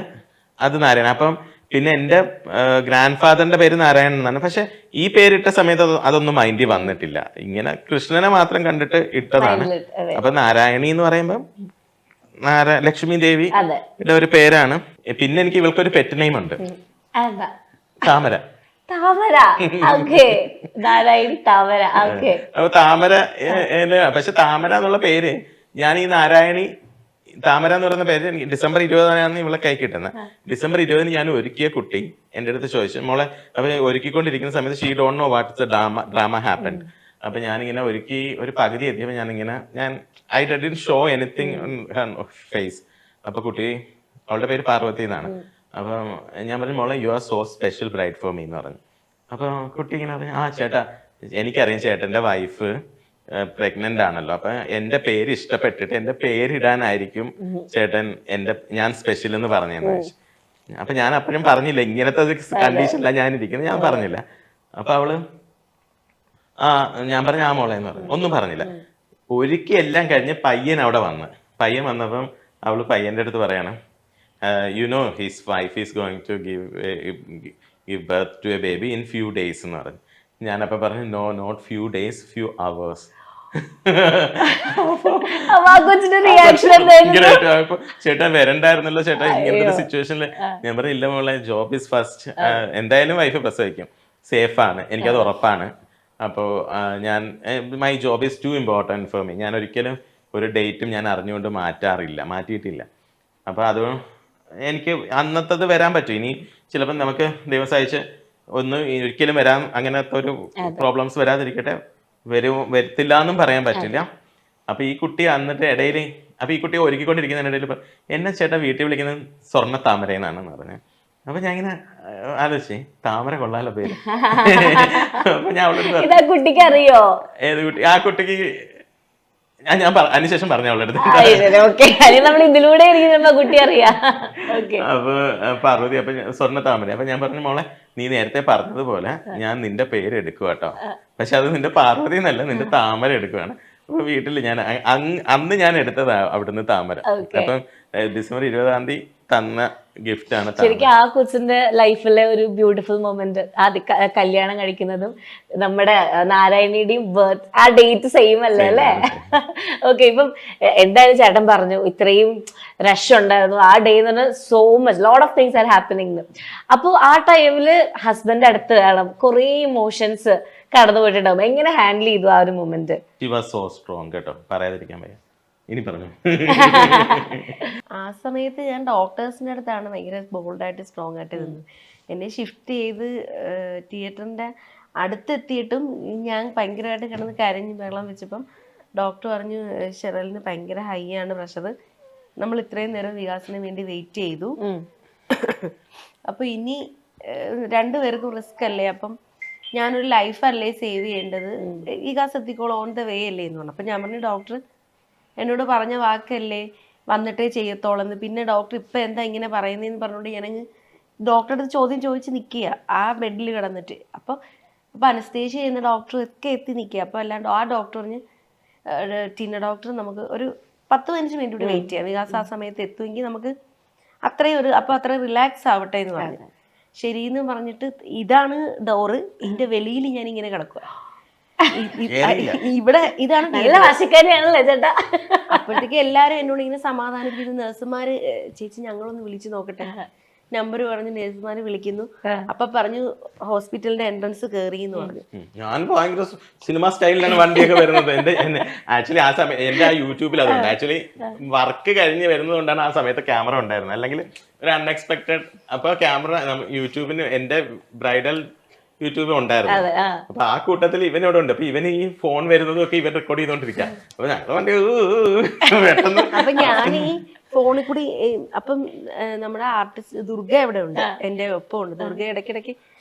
അത് നാരായണൻ. അപ്പം പിന്നെ എന്റെ ഗ്രാൻഡ് ഫാദറിന്റെ പേര് നാരായണൻ എന്നാണ്. പക്ഷെ ഈ പേരിട്ട സമയത്ത് അതൊന്നും മൈൻഡിൽ വന്നിട്ടില്ല, ഇങ്ങനെ കൃഷ്ണനെ മാത്രം കണ്ടിട്ട് ഇട്ടതാണ്. അപ്പൊ നാരായണി എന്ന് പറയുമ്പോ ലക്ഷ്മി ദേവിയുടെ ഒരു പേരാണ്. പിന്നെ എനിക്ക് ഇവൾക്കൊരു പെറ്റ് നെയിം ഉണ്ട്, താമര. അപ്പൊ താമര, പക്ഷെ താമര എന്നുള്ള പേര് ഞാൻ ഈ നാരായണി താമര എന്ന് പറയുന്ന പേര് എനിക്ക് ഡിസംബർ 20 ഇവളെ കൈ കിട്ടുന്നത്. ഡിസംബർ 20 ഞാൻ ഒരുക്കിയ കുട്ടി എന്റെ അടുത്ത് ചോദിച്ചു, മോളെ അപ്പൊ ഒരുക്കിക്കൊണ്ടിരിക്കുന്ന സമയത്ത് she don't know what is the drama happen. അപ്പൊ ഞാനിങ്ങനെ ഒരുക്കി ഒരു പകുതി എത്തിയപ്പോ ഞാൻ I didn't show anything face. അപ്പൊ കുട്ടി, അവളുടെ പേര് പാർവതി എന്നാണ്. അപ്പൊ ഞാൻ പറഞ്ഞു, മോളെ you are so special bride for me എന്ന് പറഞ്ഞു. അപ്പൊ കുട്ടി ഇങ്ങനെ പറഞ്ഞു, ആ ചേട്ടാ എനിക്കറിയാം ചേട്ടന്റെ വൈഫ് പ്രഗ്നന്റ് ആണല്ലോ, അപ്പൊ എന്റെ പേര് ഇഷ്ടപ്പെട്ടിട്ട് എന്റെ പേരിടാനായിരിക്കും ചേട്ടൻ ഞാൻ സ്പെഷ്യൽ എന്ന് പറഞ്ഞെന്ന് വെച്ചു. അപ്പൊ ഞാൻ അപ്പോഴും പറഞ്ഞില്ല, ഇങ്ങനത്തെ കണ്ടീഷനില്ല ഞാൻ ഇരിക്കുന്നത്, ഞാൻ പറഞ്ഞില്ല. അപ്പൊ അവള് ഞാൻ പറഞ്ഞു ആ മോളെ എന്ന് പറഞ്ഞു, ഒന്നും പറഞ്ഞില്ല. ഒരുക്കി എല്ലാം കഴിഞ്ഞ് പയ്യൻ അവിടെ പയ്യൻ വന്നപ്പം അവള് പയ്യന്റെ അടുത്ത് പറയണം, you know his wife is going to give birth to a baby in few days എന്ന് പറഞ്ഞു. ഞാനപ്പോൾ പറഞ്ഞു no not few days few hours. അപ്പൊ ആ കൊച്ചിന്റെ റിയാക്ഷൻ എന്തായിരുന്നു? ചേട്ടാ വരണ്ടായിരുന്നല്ലോ ചേട്ടാ ഇങ്ങനത്തെ ഒരു സിറ്റുവേഷനിൽ. ഞാൻ പറഞ്ഞു ഇല്ല മോളെ, ജോബ് ഇസ് ഫസ്റ്റ്. എന്തായാലും വൈഫ് പ്രസവിക്കും, സേഫാണ്, എനിക്കത് ഉറപ്പാണ്. അപ്പോൾ ഞാൻ my job is too important for me. ഞാൻ ഒരിക്കലും ഒരു ഡേറ്റും ഞാൻ അറിഞ്ഞുകൊണ്ട് മാറ്റിയിട്ടില്ല. അപ്പോൾ അത് എനിക്ക് അന്നത്തത് വരാൻ പറ്റും. ഇനി ചിലപ്പോൾ നമുക്ക് ദൈവം സഹായിച്ച് ഒരിക്കലും വരാൻ അങ്ങനത്തെ ഒരു പ്രോബ്ലംസ് വരാതിരിക്കട്ടെ. വരത്തില്ല എന്നും പറയാൻ പറ്റില്ല. അപ്പൊ ഈ കുട്ടി അന്നിട്ട് ഇടയിൽ, അപ്പൊ ഈ കുട്ടി ഒരുക്കിക്കൊണ്ടിരിക്കുന്നതിനിടയിൽ എന്നെ ചേട്ടാ വീട്ടിൽ വിളിക്കുന്നത് സ്വർണ്ണ താമരയെന്നാണെന്ന് പറഞ്ഞു. അപ്പൊ ഞാൻ ഇങ്ങനെ ആലോചിച്ചേ, താമര കൊള്ളാലോ പേര്. അപ്പൊ ഞാൻ അവളോട് കുട്ടിക്ക് അറിയോ? ഏത് കുട്ടി? ആ കുട്ടിക്ക് ഞാൻ അതിനുശേഷം പറഞ്ഞു അവളുടെ അടുത്ത്. കുട്ടി അറിയാം. അപ്പൊ പാർവതി, അപ്പൊ സ്വർണ്ണ താമര. അപ്പൊ ഞാൻ പറഞ്ഞു മോളെ, നീ നേരത്തെ പറഞ്ഞതുപോലെ ഞാൻ നിന്റെ പേര് എടുക്കുക കേട്ടോ, പക്ഷെ അത് നിന്റെ പാർവതി എന്നല്ല, നിന്റെ താമര എടുക്കുകയാണ്. അപ്പൊ വീട്ടിൽ ഞാൻ അന്ന് ഞാൻ എടുത്തതാ അവിടുന്ന് താമര. അപ്പം ഡിസംബർ 20 തന്ന ഗിഫ്റ്റ് ആണ്. ശരിക്കും ആ കൊച്ചിന്റെ ലൈഫിലെ ഒരു ബ്യൂട്ടിഫുൾ മൊമെന്റ്, കല്യാണം കഴിക്കുന്നതും നമ്മുടെ നാരായണിയുടെയും ബർത്ത് ആ ഡേറ്റ് സെയിം അല്ലേ അല്ലേ? ഓക്കെ. ഇപ്പം എന്തായാലും ചേട്ടൻ പറഞ്ഞു ഇത്രയും റഷ് ഉണ്ടായിരുന്നു ആ ഡേ എന്ന് പറഞ്ഞാൽ, so much lot of things are happening. അപ്പോൾ ആ ടൈമില് ഹസ്ബൻഡ് അടുത്ത് വേണം, കുറേ ഇമോഷൻസ് കടന്നു പോയിട്ടുണ്ടാവും. എങ്ങനെ ഹാൻഡിൽ ചെയ്തു ആ ഒരു moment? She was so strong കേട്ടോ, പറയാതിരിക്കാൻ വയ്യ. ഇനി പറഞ്ഞു. ആ സമയത്ത് ഞാൻ ഡോക്ടേഴ്സിൻ്റെ അടുത്താണ് ഭയങ്കര ബോൾഡായിട്ട് സ്ട്രോങ് ആയിട്ട് നിന്നത്. എന്നെ ഷിഫ്റ്റ് ചെയ്ത് തിയേറ്ററിൻ്റെ അടുത്തെത്തിയിട്ടും ഞാൻ ഭയങ്കരമായിട്ട് കിടന്ന് കരഞ്ഞ് വെള്ളം വെച്ചപ്പം ഡോക്ടർ പറഞ്ഞു ഷെറലിന് ഭയങ്കര ഹൈ ആണ് പ്രഷർ, നമ്മൾ ഇത്രയും നേരം വികാസിന് വേണ്ടി വെയിറ്റ് ചെയ്തു, അപ്പോൾ ഇനി രണ്ടുപേർക്കും റിസ്ക് അല്ലേ, അപ്പം ഞാനൊരു ലൈഫല്ലേ സേവ് ചെയ്യേണ്ടത്, വികാസ് എത്തിക്കോളൂ, ഓൺ ദ വേ അല്ലേ എന്ന് പറഞ്ഞു. അപ്പം ഞാൻ പറഞ്ഞു ഡോക്ടർ എന്നോട് പറഞ്ഞ വാക്കല്ലേ, വന്നിട്ടേ ചെയ്യത്തോളെന്ന്. പിന്നെ ഡോക്ടർ ഇപ്പം എന്താ ഇങ്ങനെ പറയുന്നതെന്ന് പറഞ്ഞുകൊണ്ട് ഞാനങ്ങ് ഡോക്ടറുടെ അടുത്ത് ചോദ്യം ചോദിച്ച് നിൽക്കുക ആ ബെഡിൽ കിടന്നിട്ട്. അപ്പോൾ അനസ്തേഷ്യ ചെയ്യുന്ന ഡോക്ടർ ഒക്കെ എത്തി നിൽക്കുക. അപ്പോൾ അല്ലാണ്ട് ആ ഡോക്ടർ പറഞ്ഞ് ടീന ഡോക്ടർ നമുക്ക് ഒരു 10-15 മിനിറ്റ് കൂടി വെയിറ്റ് ചെയ്യാം, വികാസ് ആ സമയത്ത് എത്തുമെങ്കിൽ നമുക്ക് അത്ര റിലാക്സ് ആവട്ടെ എന്ന് പറഞ്ഞു. ശരിയെന്ന് പറഞ്ഞിട്ട് ഇതാണ് ഡോറ്, ഇതിൻ്റെ വെളിയിൽ ഞാൻ ഇങ്ങനെ കിടക്കുക. ഇവിടെ ഇതാണ് നല്ല വാശിക്കാരിയാണല്ലേ ചേട്ടാ. അപ്പോഴത്തേക്ക് എല്ലാരും എന്നോട് ഇങ്ങനെ സമാധാനിപ്പിക്കുന്നു. നഴ്സുമാര് ചേച്ചി ഞങ്ങളൊന്ന് വിളിച്ചു നോക്കട്ടെ, നമ്പർ പറഞ്ഞ് നഴ്സുമാര് വിളിക്കുന്നു. അപ്പൊ പറഞ്ഞു ഹോസ്പിറ്റലിന്റെ എൻട്രൻസ് കയറി എന്ന് പറഞ്ഞു. ഞാൻ ഭയങ്കര സിനിമ സ്റ്റൈലിലാണ് വണ്ടിയൊക്കെ വരുന്നത്. ആക്ച്വലി ആ സമയം എന്റെ ആ യൂട്യൂബിൽ അതുണ്ട്. ആക്ച്വലി വർക്ക് കഴിഞ്ഞ് വരുന്നത് കൊണ്ടാണ് ആ സമയത്ത് ക്യാമറ ഉണ്ടായിരുന്നത്, അല്ലെങ്കിൽ ഒരു അൺഎക്സ്പെക്ടഡ്. അപ്പൊ ക്യാമറ യൂട്യൂബിന് എന്റെ ബ്രൈഡൽ യൂട്യൂബ് ഉണ്ടായിരുന്നു. അപ്പൊ ആ കൂട്ടത്തിൽ ഇവനോട് ഉണ്ട്. അപ്പൊ ഇവന് ഈ ഫോൺ വരുന്നതും ഒക്കെ ഇവൻ റെക്കോർഡ് ചെയ്തോണ്ടിരിക്കുക. അപ്പൊ ഞങ്ങൾ വണ്ടി പെട്ടെന്ന് അപ്പൊ ഞാൻ ഈ ഫോണിൽ കൂടി അപ്പം നമ്മുടെ ആർട്ടിസ്റ്റ് ദുർഗ എവിടെ ഉണ്ട്, എന്റെ ഒപ്പം ഉണ്ട്. ദുർഗ ഇടയ്ക്കിടയ്ക്ക്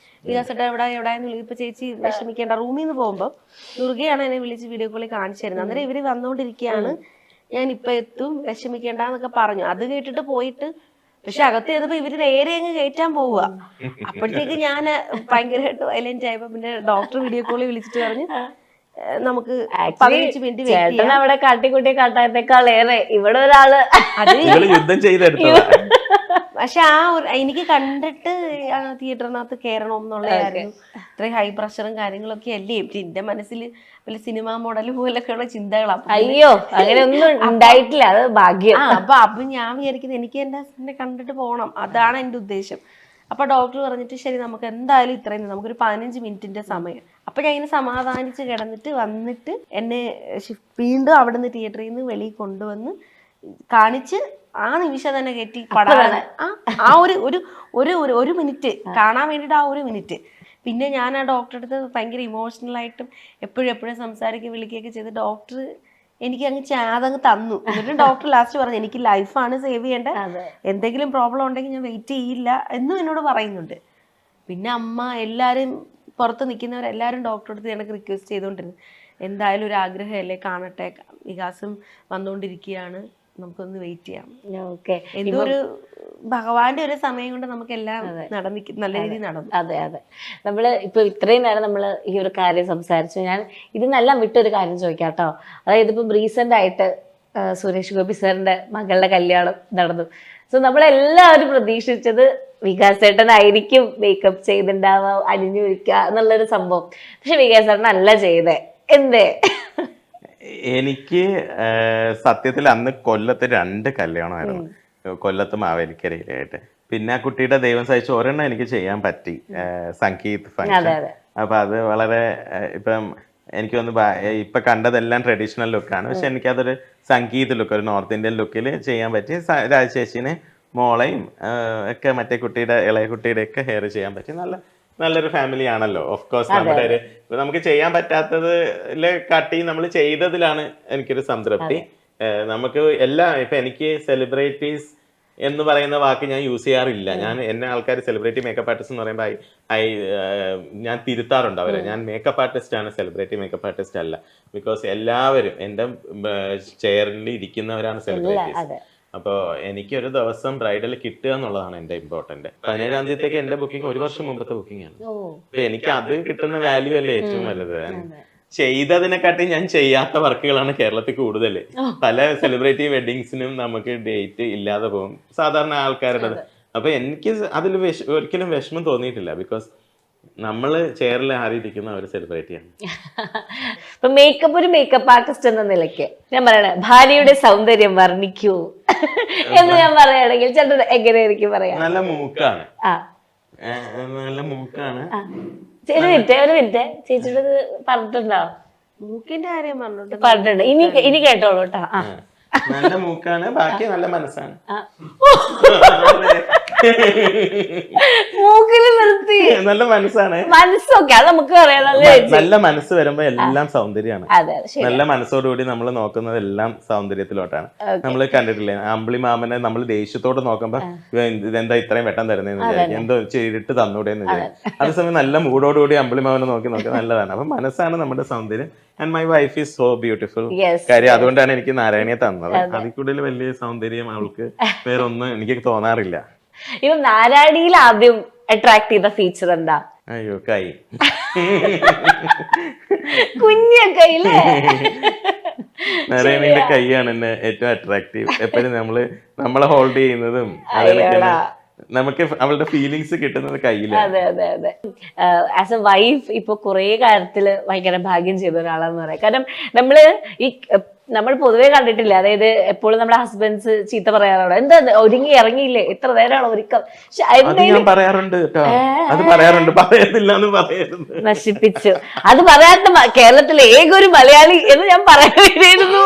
വികാസേട്ടാ എവിടെയെന്ന് വിളിച്ചപ്പോ ചേച്ചി വിഷമിക്കേണ്ട, റൂമിൽ നിന്ന് പോകുമ്പോൾ ദുർഗയാണ് എന്നെ വിളിച്ച് വീഡിയോ കോളിൽ കാണിച്ചു തരുന്നത്. അന്നേരം ഇവര് വന്നോണ്ടിരിക്കുകയാണ്, ഞാൻ ഇപ്പൊ എത്തും വിഷമിക്കേണ്ടെന്നൊക്കെ പറഞ്ഞു. അത് കേട്ടിട്ട് പോയിട്ട് പക്ഷെ അകത്ത് ചെയ്തപ്പോ ഇവര് നേരെ അങ്ങ് കയറ്റാൻ പോവുക. അപ്പോഴത്തേക്ക് ഞാൻ ഭയങ്കരമായിട്ട് വയലന്റ് ആയപ്പോ പിന്നെ ഡോക്ടർ വീഡിയോ കോളിൽ വിളിച്ചിട്ട് പറഞ്ഞു നമുക്ക് 15 മിനിറ്റ് ചേട്ടൻ അവിടെ കാട്ടിക്കുട്ടിയെ കാട്ടാത്തേക്കാളേറെ ഇവിടെ ഒരാള് യുദ്ധം ചെയ്തെടുത്തു. പക്ഷെ എനിക്ക് കണ്ടിട്ട് തിയേറ്ററിനകത്ത് കയറണം എന്നുള്ളതായിരുന്നു. ഇത്രയും ഹൈ പ്രഷറും കാര്യങ്ങളൊക്കെ അല്ലേ എന്റെ മനസ്സിൽ വല്ല സിനിമാ മോഡൽ പോലൊക്കെയുള്ള ചിന്തകളാണ്. അയ്യോ അങ്ങനെ ഒന്നും ഉണ്ടായിട്ടില്ല, അത് ഭാഗ്യം. അപ്പൊ ഞാൻ വിചാരിക്കുന്നത് എനിക്ക് എന്റെ ഹസ്ബൻഡിനെ കണ്ടിട്ട് പോകണം, അതാണ് എന്റെ ഉദ്ദേശം. അപ്പൊ ഡോക്ടർ പറഞ്ഞിട്ട് ശരി നമുക്ക് എന്തായാലും ഇത്രയും നമുക്കൊരു 15 മിനിറ്റിന്റെ സമയം. അപ്പൊ ഞാൻ ഇങ്ങനെ സമാധാനിച്ച് കിടന്നിട്ട് വന്നിട്ട് എന്നെ വീണ്ടും അവിടെ നിന്ന് തിയേറ്ററിൽ നിന്ന് വെളിയിൽ കൊണ്ടുവന്ന് കാണിച്ച് ആ നിമിഷം തന്നെ കയറ്റി പടാണ്. ആ ഒരു മിനിറ്റ് കാണാൻ വേണ്ടിയിട്ട് ആ ഒരു മിനിറ്റ്. പിന്നെ ഞാൻ ആ ഡോക്ടറെ അടുത്ത് ഭയങ്കര ഇമോഷണലായിട്ടും എപ്പോഴും സംസാരിക്കുകയും വിളിക്കുകയൊക്കെ ചെയ്ത് ഡോക്ടർ എനിക്ക് അതങ്ങ് തന്നു. എന്നിട്ട് ഡോക്ടർ ലാസ്റ്റ് പറഞ്ഞു എനിക്ക് ലൈഫാണ് സേവ് ചെയ്യേണ്ടത്, എന്തെങ്കിലും പ്രോബ്ലം ഉണ്ടെങ്കിൽ ഞാൻ വെയിറ്റ് ചെയ്യില്ല എന്നും എന്നോട് പറയുന്നുണ്ട്. പിന്നെ അമ്മ എല്ലാവരും പുറത്ത് നിൽക്കുന്നവരെല്ലാവരും ഡോക്ടറെ അടുത്ത് എനിക്ക് റിക്വസ്റ്റ് ചെയ്തുകൊണ്ടിരുന്നു, എന്തായാലും ഒരു ആഗ്രഹമല്ലേ കാണട്ടെ, വികാസം വന്നുകൊണ്ടിരിക്കുകയാണ്, നമുക്കൊന്ന് വെയിറ്റ് ചെയ്യാം. എന്തോ ഒരു ഭഗവാന്റെ ഒരു സമയം കൊണ്ട് നമുക്ക് എല്ലാം നല്ല രീതിയിൽ നടന്നു. അതെ നമ്മള് ഇപ്പൊ ഇത്രയും നേരം നമ്മള് ഈ ഒരു കാര്യം സംസാരിച്ചു. ഞാൻ ഇതിനെല്ലാം വിട്ടൊരു കാര്യം ചോദിക്കാം കേട്ടോ. അതായത് ഇപ്പം റീസെന്റ് ആയിട്ട് സുരേഷ് ഗോപി സാറിന്റെ മകളുടെ കല്യാണം നടന്നു. സോ നമ്മളെല്ലാവരും പ്രതീക്ഷിച്ചത് വികാസ് ചേട്ടനായിരിക്കും മേക്കപ്പ് ചെയ്തിണ്ടാവുക, അണിഞ്ഞൊരുക്കുക എന്നുള്ളൊരു സംഭവം. പക്ഷെ വികാസ് ചേട്ടൻ അല്ല ചെയ്തേ, എന്തേ? എനിക്ക് സത്യത്തിൽ അന്ന് കൊല്ലത്ത് 2 കല്യാണമായിരുന്നു, കൊല്ലത്ത് മാവേലിക്കരയിലായിട്ട്. പിന്നെ ആ കുട്ടിയുടെ ദൈവം സഹിച്ച് ഒരെണ്ണം എനിക്ക് ചെയ്യാൻ പറ്റി, സംഗീത് ഫംഗ്ഷൻ. അപ്പൊ അത് വളരെ ഇപ്പം എനിക്ക് ഇപ്പൊ കണ്ടതെല്ലാം ട്രഡീഷണൽ ലുക്കാണ്, പക്ഷെ എനിക്കതൊരു സംഗീത ലുക്ക്, ഒരു നോർത്ത് ഇന്ത്യൻ ലുക്കിൽ ചെയ്യാൻ പറ്റി. രാജശേഷിനെ മോളെയും ഒക്കെ മറ്റേ കുട്ടിയുടെ ഇളയ കുട്ടിയുടെ ഒക്കെ ഹെയർ ചെയ്യാൻ പറ്റി. നല്ലൊരു ഫാമിലി ആണല്ലോ. ഓഫ് കോഴ്സ് നമ്മുടെ ഒരു നമുക്ക് ചെയ്യാൻ പറ്റാത്തതിലെ കാട്ടി നമ്മൾ ചെയ്തതിലാണ് എനിക്കൊരു സംതൃപ്തി. നമുക്ക് ഇപ്പൊ എനിക്ക് സെലിബ്രിറ്റീസ് എന്ന് പറയുന്ന വാക്ക് ഞാൻ യൂസ് ചെയ്യാറില്ല. എന്നെ ആൾക്കാർ സെലിബ്രിറ്റി മേക്കപ്പ് ആർട്ടിസ്റ്റ് എന്ന് പറയുമ്പോൾ ഞാൻ തിരുത്താറുണ്ട് അവരെ. ഞാൻ മേക്കപ്പ് ആർട്ടിസ്റ്റ് ആണ്, സെലിബ്രിറ്റി മേക്കപ്പ് ആർട്ടിസ്റ്റ് അല്ല. ബിക്കോസ് എല്ലാവരും എൻ്റെ ചെയറിൽ ഇരിക്കുന്നവരാണ് സെലിബ്രിറ്റീസ്. അപ്പോൾ എനിക്ക് ഒരു ദിവസം ബ്രൈഡൽ കിട്ടുക എന്നുള്ളതാണ് എൻ്റെ ഇമ്പോർട്ടന്റ്. 17-ാം തീയതിക്ക് എൻ്റെ ബുക്കിംഗ് 1 വർഷം മുമ്പത്തെ ബുക്കിംഗ് ആണ്. അപ്പൊ എനിക്ക് അത് കിട്ടുന്ന വാല്യൂ അല്ലേ ഏറ്റവും വലുത്. ചെയ്തതിനെക്കാട്ടി ഞാൻ ചെയ്യാത്ത വർക്കുകളാണ് കേരളത്തിൽ കൂടുതൽ. പല സെലിബ്രിറ്റി വെഡിങ്സിനും നമുക്ക് ഡേറ്റ് ഇല്ലാതെ പോകും സാധാരണ ആൾക്കാരുടെ. അപ്പൊ എനിക്ക് അതിൽ ഒരിക്കലും വിഷമം തോന്നിയിട്ടില്ല. ബിക്കോസ് നമ്മള് ചെയറിൽ ആരിയിരിക്കുന്ന ഒരു സെലിബ്രിറ്റിയാണ്. ഇപ്പൊ മേക്കപ്പ്, ഒരു മേക്കപ്പ് ആർട്ടിസ്റ്റ് എന്ന നിലയ്ക്ക് ഞാൻ പറയണേ, ഭാര്യയുടെ സൗന്ദര്യം വർണ്ണിക്കൂ എന്ന് ഞാൻ പറയുകയാണെങ്കിൽ ചേട്ടൻ എങ്ങനെയായിരിക്കും പറയാ? നല്ല മൂക്കാണ്, നല്ല മൂക്കാണ്. ഒരു മിനിറ്റ് ചേച്ചിയുടെ പറഞ്ഞിട്ടുണ്ടോ? മൂക്കിന്റെ കാര്യം പറഞ്ഞിട്ടുണ്ട്. ഇനി കേട്ടോളൂ കേട്ടോ. നല്ല മൂക്കാണ്, ബാക്കി നല്ല മനസ്സാണ്. മൂക്കില് നിർത്തി നല്ല മനസ്സാണ്. മനസ്സൊക്കെ അത് നമുക്ക് പറയാം. നല്ല മനസ്സ് വരുമ്പോ എല്ലാം സൗന്ദര്യമാണ്. നല്ല മനസ്സോടുകൂടി നമ്മൾ നോക്കുന്നത് എല്ലാം സൗന്ദര്യത്തിലോട്ടാണ്. നമ്മൾ കണ്ടിട്ടില്ലേ അമ്പിളി മാമനെ നമ്മൾ ദേഷ്യത്തോട് നോക്കുമ്പോ ഇതെന്താ ഇത്രയും വെട്ടം തരുന്നതെന്ന് വിചാരിക്കും, എന്തോ ചെയ്തിട്ട് തന്നൂടെന്ന് വിചാരിക്കും. അതേസമയം നല്ല മൂടോടുകൂടി അമ്പിളി മാമനെ നോക്കി നല്ലതാണ്. അപ്പൊ മനസ്സാണ് നമ്മുടെ സൗന്ദര്യം. And my wife is so beautiful. കാര്യം അതുകൊണ്ടാണ് എനിക്ക് നാരായണിയെ തന്നത്. അതിൽ കൂടുതൽ വലിയ സൗന്ദര്യം അവൾക്ക് വേറൊന്നും എനിക്ക് തോന്നാറില്ല. ഇപ്പൊ നാരായണിയിൽ ആദ്യം അട്രാക്ട് ചെയ്ത ഫീച്ചർ എന്താ? അയ്യോ, കൈ, കുഞ്ഞ കൈയില്ലേ? നാരായണിയുടെ കൈയാണ് എന്നെ ഏറ്റവും അട്രാക്റ്റീവ്. എപ്പോഴും നമ്മളെ ഹോൾഡ് ചെയ്യുന്നതും നമുക്ക് അവളുടെ ഫീലിങ്സ് കിട്ടുന്നത് കയ്യില്. അതെ അതെ അതെ. ആസ് എ വൈഫ് ഇപ്പൊ കുറെ കാര്യത്തില് ഭയങ്കര ഭാഗ്യം ചെയ്ത ഒരാളാന്ന് പറയാം. കാരണം നമ്മൾ പൊതുവെ കണ്ടിട്ടില്ല, അതായത് എപ്പോഴും നമ്മുടെ ഹസ്ബൻഡ്സ് ചീത്ത പറയാറുണ്ട്, എന്താ ഒരുങ്ങി ഇറങ്ങിയില്ലേ, ഇത്ര നേരമാണ് ഒരുക്കം. പറയാറുണ്ട്, അത് പറയാറുണ്ട്, പറയത്തില്ലെന്ന് പറയരുത്, നശിപ്പിച്ചു. അത് പറയാത്ത കേരളത്തിലെ ഏക ഒരു മലയാളി എന്ന് ഞാൻ പറയായിരുന്നു.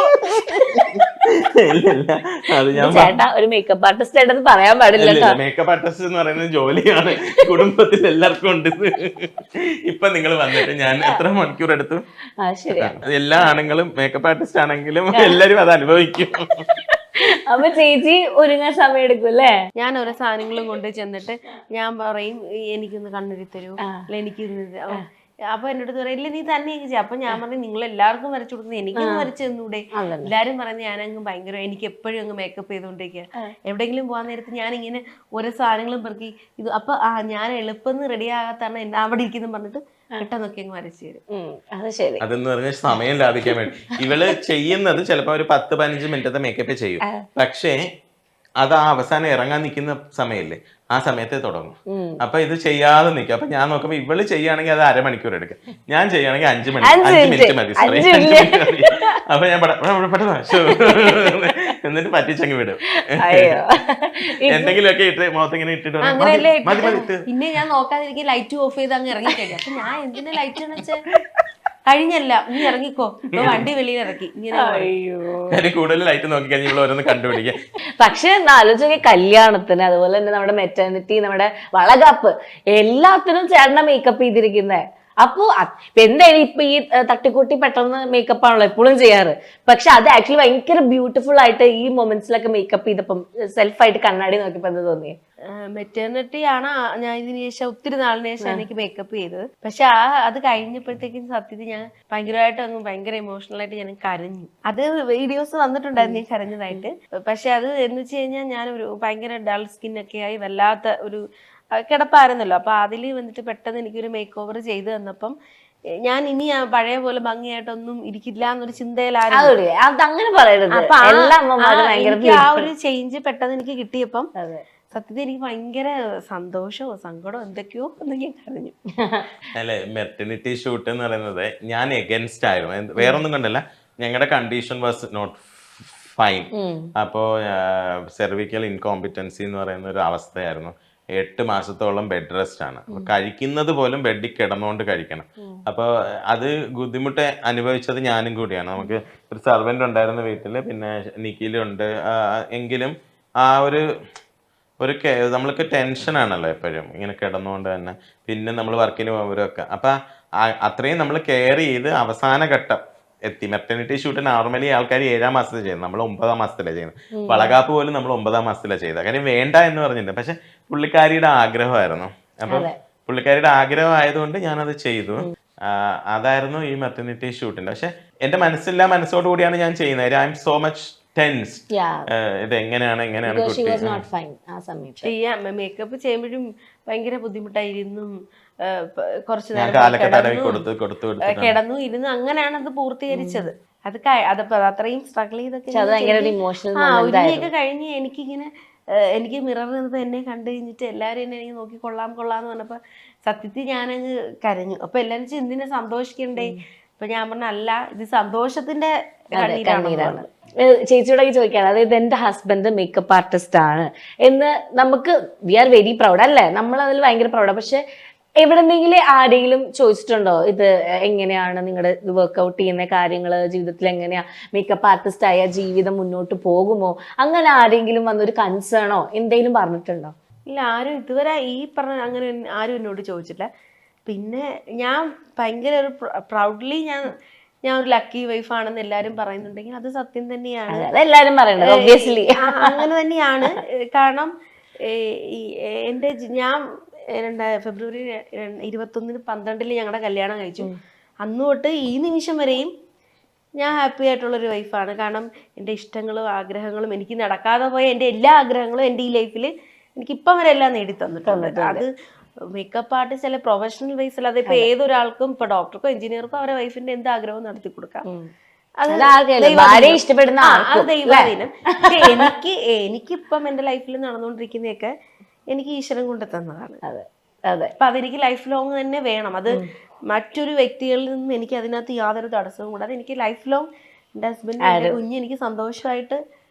ചേട്ടാ ഒരു മേക്കപ്പ് ആർട്ടിസ്റ്റ് ആയിട്ടെന്ന് പറയാൻ പാടില്ല. മേക്കപ്പ് ആർട്ടിസ്റ്റ് എന്ന് പറയുന്നത് ജോലിയാണ്, കുടുംബത്തിൽ എല്ലാവർക്കും ഉണ്ട്. ഇപ്പൊ നിങ്ങൾ വന്നിട്ട് ഞാൻ എത്ര മണിക്കൂർ എടുത്തു? എല്ലാ ആണുങ്ങളും മേക്കപ്പ് ആർട്ടിസ്റ്റ് ആണെങ്കിലും എല്ലാരും അത് അനുഭവിക്കും. അപ്പൊ ചേച്ചി ഒരുങ്ങാൻ സമയം എടുക്കും അല്ലേ? ഞാൻ ഓരോ സാധനങ്ങളും കൊണ്ട് ചെന്നിട്ട് ഞാൻ പറയും എനിക്കൊന്ന് കണ്ണുരി തരൂ, അല്ല എനിക്കൊന്ന്. അപ്പൊ എന്നോട് പറയില്ല നീ തന്നെ ചെയ്യാം. അപ്പൊ ഞാൻ പറഞ്ഞു നിങ്ങൾ എല്ലാവർക്കും വരച്ചു കൊടുക്കുന്നത് എനിക്കൊന്ന് വരച്ചു തന്നൂടെ? എല്ലാരും പറഞ്ഞ് ഞാനങ്ങ് ഭയങ്കര എനിക്ക് എപ്പോഴും അങ്ങ് മേക്കപ്പ് ചെയ്തോണ്ടിരിക്കുക. എവിടെയെങ്കിലും പോകാൻ നേരത്ത് ഞാൻ ഇങ്ങനെ ഓരോ സാധനങ്ങളും പെറുക്കി ഇത് അപ്പൊ ഞാൻ എളുപ്പം റെഡി ആകാത്താണ് അവിടെ ഇരിക്കുന്നു പറഞ്ഞിട്ട് പെട്ടെന്നൊക്കെ അങ്ങ് വരച്ചു തരും. അതെന്ന് പറഞ്ഞാൽ സമയം ലാഭിക്കാൻ വേണ്ടി ഇവള് ചെയ്യുന്നത് ചിലപ്പോ ഒരു 10-15 മിനിറ്റത്തെ മേക്കപ്പ് ചെയ്യും. പക്ഷേ അത് ആ അവസാനം ഇറങ്ങാൻ നിൽക്കുന്ന സമയല്ലേ, ആ സമയത്തെ തുടങ്ങും. അപ്പൊ ഇത് ചെയ്യാതെ നിൽക്കും. അപ്പൊ ഞാൻ നോക്കുമ്പോ ഇവള് ചെയ്യുകയാണെങ്കിൽ അത് അരമണിക്കൂർ എടുക്കും, ഞാൻ ചെയ്യുകയാണെങ്കിൽ 5 മിനിറ്റ് മതി. അപ്പൊ ഞാൻ പെട്ടെന്ന് എന്നിട്ട് പറ്റിച്ചങ്ങ് വിടും. എന്തെങ്കിലുമൊക്കെ ഇട്ട് മുഖത്തിങ്ങനെ ഇട്ടിട്ട് പിന്നെ ഞാൻ നോക്കാതിരിക്കും, ലൈറ്റ് ഓഫ് ചെയ്ത് അങ്ങ് ഇറങ്ങി കഴിഞ്ഞു. അപ്പൊ ഞാൻ എന്തിനാ ലൈറ്റ് എന്ന് വെച്ചാൽ കഴിഞ്ഞല്ല, നീ ഇറങ്ങിക്കോ, വണ്ടി വെളിയിൽ ഇറക്കി. ഇങ്ങനെ കൂടുതൽ ലൈറ്റ് നോക്കി കഴിഞ്ഞാൽ ഓരോന്ന് കണ്ടുപിടിക്കുക. പക്ഷെ ആലോചിച്ച കല്യാണത്തിന്, അതുപോലെ തന്നെ നമ്മുടെ മെറ്റേണിറ്റി, നമ്മുടെ വളകാപ്പ്, എല്ലാത്തിനും ചേട്ടനെ മേക്കപ്പ് ചെയ്തിരിക്കുന്നേ. അപ്പൊ എന്തായാലും ഇപ്പൊ ഈ തട്ടിക്കൂട്ടി പെട്ടെന്ന് മേക്കപ്പ് ആണല്ലോ എപ്പോഴും ചെയ്യാറ്. പക്ഷെ അത് ആക്ച്വലി ഭയങ്കര ബ്യൂട്ടിഫുൾ ആയിട്ട് ഈ മൊമെന്റ്സിലൊക്കെ മേക്കപ്പ് ചെയ്തപ്പം സെൽഫായിട്ട് കണ്ണാടി നോക്കിയപ്പോ എന്താ തോന്നിയേ? മെറ്റേണിറ്റി ആണ് ഞാൻ ഇതിന് ശേഷം ഒത്തിരി നാളിന് ശേഷം എനിക്ക് മേക്കപ്പ് ചെയ്തത്. പക്ഷെ അത് കഴിഞ്ഞപ്പോഴത്തേക്കും സത്യത്തിൽ ഞാൻ ഭയങ്കര ഇമോഷണൽ ആയിട്ട് ഞാൻ കരഞ്ഞു. അത് വീഡിയോസ് വന്നിട്ടുണ്ടായിരുന്നു ഞാൻ കരഞ്ഞതായിട്ട്. പക്ഷെ അത് എന്ന് വെച്ച് കഴിഞ്ഞാൽ ഞാനൊരു ഭയങ്കര ഡൾ സ്കിന്നൊക്കെ ആയി വല്ലാത്ത ഒരു കിടപ്പായിരുന്നല്ലോ. അപ്പൊ അതിൽ വന്നിട്ട് പെട്ടെന്ന് എനിക്കൊരു മേക്ക് ഓവർ ചെയ്ത് തന്നപ്പം ഞാൻ ഇനി പഴയ പോലെ ഭംഗിയായിട്ടൊന്നും ഇരിക്കില്ല എന്നൊരു ചിന്തയിലായിരുന്നു. അങ്ങനെ പറയരുത്. ആ ഒരു ചേഞ്ച് പെട്ടെന്ന് എനിക്ക് കിട്ടിയപ്പം സത്യത്തിൽ എനിക്ക് ഭയങ്കര സന്തോഷമോ സങ്കടമോ എന്തൊക്കെയോ ഞാൻ കരഞ്ഞു. അല്ലെ, മെർട്ടിനിറ്റി ഷൂട്ട് എന്ന് പറയുന്നത് ഞാൻ എഗൻസ്റ്റ് ആയിരുന്നു. വേറൊന്നും കണ്ടല്ല, ഞങ്ങളുടെ കണ്ടീഷൻ വാസ് നോട്ട് ഫൈൻ. അപ്പോൾ സെർവിക്കൽ ഇൻകോമ്പിറ്റൻസി എന്ന് പറയുന്ന ഒരു അവസ്ഥയായിരുന്നു. 8 മാസത്തോളം ബെഡ് റെസ്റ്റ് ആണ്. അപ്പൊ കഴിക്കുന്നത് പോലും ബെഡിൽ കിടന്നുകൊണ്ട് കഴിക്കണം. അപ്പോൾ അത് ബുദ്ധിമുട്ട് അനുഭവിച്ചത് ഞാനും കൂടിയാണ്. നമുക്ക് ഒരു സർവന്റ് ഉണ്ടായിരുന്ന വീട്ടില്, പിന്നെ നിഖിലുണ്ട്. എങ്കിലും ആ ഒരു നമ്മൾക്ക് ടെൻഷനാണല്ലോ എപ്പോഴും ഇങ്ങനെ കിടന്നുകൊണ്ട് തന്നെ. പിന്നെ നമ്മൾ വർക്കിന് പോകുമ്പോഴൊക്കെ അപ്പൊ അത്രയും നമ്മൾ കെയർ ചെയ്ത് അവസാന ഘട്ടം എത്തി. മെർട്ടനിറ്റി ഷൂട്ട് നോർമലി ആൾക്കാർ 7-ാം മാസത്തിൽ ചെയ്യുന്നത്, നമ്മൾ 9-ാം മാസത്തിലാണ് ചെയ്യുന്നത്. വളകാപ്പ് പോലും നമ്മൾ 9-ാം മാസത്തിലാണ് ചെയ്തത്. കാര്യം വേണ്ട എന്ന് പറഞ്ഞിട്ടുണ്ട്. പക്ഷെ പുള്ളിക്കാരിയുടെ ആഗ്രഹമായിരുന്നു. അപ്പം പുള്ളിക്കാരിയുടെ ആഗ്രഹം ആയതുകൊണ്ട് ഞാനത് ചെയ്തു. അതായിരുന്നു ഈ മെർട്ടനിറ്റി ഷൂട്ടിന്റെ. പക്ഷെ എന്റെ മനസ്സോടു കൂടിയാണ് ഞാൻ ചെയ്യുന്നത്. I am so much tense. ഇത് എങ്ങനെയാണ് ചെയ്യാം. മേക്കപ്പ് ചെയ്യുമ്പോഴും ഭയങ്കര ബുദ്ധിമുട്ടായിരുന്നു. കുറച്ചു നേരം കിടന്നു ഇരുന്നു, അങ്ങനെയാണ് അത് പൂർത്തീകരിച്ചത്. അതപ്പോ അത്രയും സ്ട്രഗിൾ ചെയ്തൊക്കെ ഒരുങ്ങിയൊക്കെ കഴിഞ്ഞ് എനിക്ക് മിററിൽ നിന്നപ്പോ എന്നെ കണ്ടു കഴിഞ്ഞിട്ട് എല്ലാരും എന്നെ എനിക്ക് നോക്കി കൊള്ളാന്ന് പറഞ്ഞപ്പോ സത്യത്തിൽ ഞാനങ്ങ് കരഞ്ഞു. അപ്പൊ എല്ലാരും എന്തിനാ സന്തോഷിക്കണ്ടേ? അപ്പൊ ഞാൻ പറഞ്ഞ അല്ല, ഇത് സന്തോഷത്തിന്റെ കണ്ണീരാണ്. ചേച്ചിയോടൊക്കെ ചോദിക്കാണ്, അതായത് എന്റെ ഹസ്ബൻഡ് മേക്കപ്പ് ആർട്ടിസ്റ്റ് ആണ് എന്ന് നമുക്ക് വി ആർ വെരി പ്രൗഡ് അല്ലേ, നമ്മൾ അതിൽ ഭയങ്കര പ്രൗഡാണ്. പക്ഷെ എവിടെന്നെങ്കിലും ആരെങ്കിലും ചോദിച്ചിട്ടുണ്ടോ ഇത് എങ്ങനെയാണ് നിങ്ങളുടെ ഇത് വർക്ക്ഔട്ട് ചെയ്യുന്ന കാര്യങ്ങള്, ജീവിതത്തിൽ എങ്ങനെയാ മേക്കപ്പ് ആർട്ടിസ്റ്റ് ആയ ജീവിതം മുന്നോട്ട് പോകുമോ, അങ്ങനെ ആരെങ്കിലും വന്നൊരു കൺസേണോ എന്തെങ്കിലും പറഞ്ഞിട്ടുണ്ടോ? ഇല്ല, ആരും ഇതുവരെ ഈ പറഞ്ഞ അങ്ങനെ ആരും എന്നോട് ചോദിച്ചില്ല. പിന്നെ ഞാൻ ഭയങ്കര ഒരു പ്രൗഡ്ലി ഞാൻ ഒരു ലക്കി വൈഫ് ആണെന്ന് എല്ലാരും പറയുന്നുണ്ടെങ്കിൽ അത് സത്യം തന്നെയാണ്. എല്ലാരും പറയുന്നത് ഒബ്വിയസ്ലി അങ്ങനെ തന്നെയാണ്. കാരണം ഞാൻ ഫെബ്രുവരി 21 12 ഞങ്ങളുടെ കല്യാണം കഴിച്ചു. അന്ന് തൊട്ട് ഈ നിമിഷം വരെയും ഞാൻ ഹാപ്പി ആയിട്ടുള്ളൊരു വൈഫാണ്. കാരണം എൻ്റെ ഇഷ്ടങ്ങളും ആഗ്രഹങ്ങളും, എനിക്ക് നടക്കാതെ പോയ എൻ്റെ എല്ലാ ആഗ്രഹങ്ങളും എൻ്റെ ഈ ലൈഫിൽ എനിക്കിപ്പം വരെ എല്ലാം നേടിത്തന്നിട്ടുണ്ട്. അത് മേക്കപ്പ് ആർട്ടിസ്റ്റ് അല്ലെ പ്രൊഫഷണൽ വൈസ് അല്ലാതെ ഇപ്പൊ ഏതൊരാൾക്കും, ഇപ്പൊ ഡോക്ടർക്കോ എഞ്ചിനീയർക്കോ അവരെ വൈഫിന്റെ എന്ത് ആഗ്രഹവും നടത്തി കൊടുക്കാം. അത് ഇഷ്ടപ്പെടുന്ന ദൈവാധീനം. എനിക്കിപ്പം എൻ്റെ ലൈഫിൽ നടന്നുകൊണ്ടിരിക്കുന്നതൊക്കെ എനിക്ക് ഈശ്വരൻ കൊണ്ട് തന്നതാണ്. അപ്പൊ അതെനിക്ക് ലൈഫ് ലോങ് തന്നെ വേണം. അത് മറ്റൊരു വ്യക്തികളിൽ നിന്നും എനിക്ക് അതിനകത്ത് യാതൊരു തടസ്സവും കൂടാതെ എനിക്ക് ലൈഫ് ലോങ് എൻ്റെ ഹസ്ബൻഡ്, എൻ്റെ കുഞ്ഞ് എനിക്ക് സന്തോഷമായിട്ട്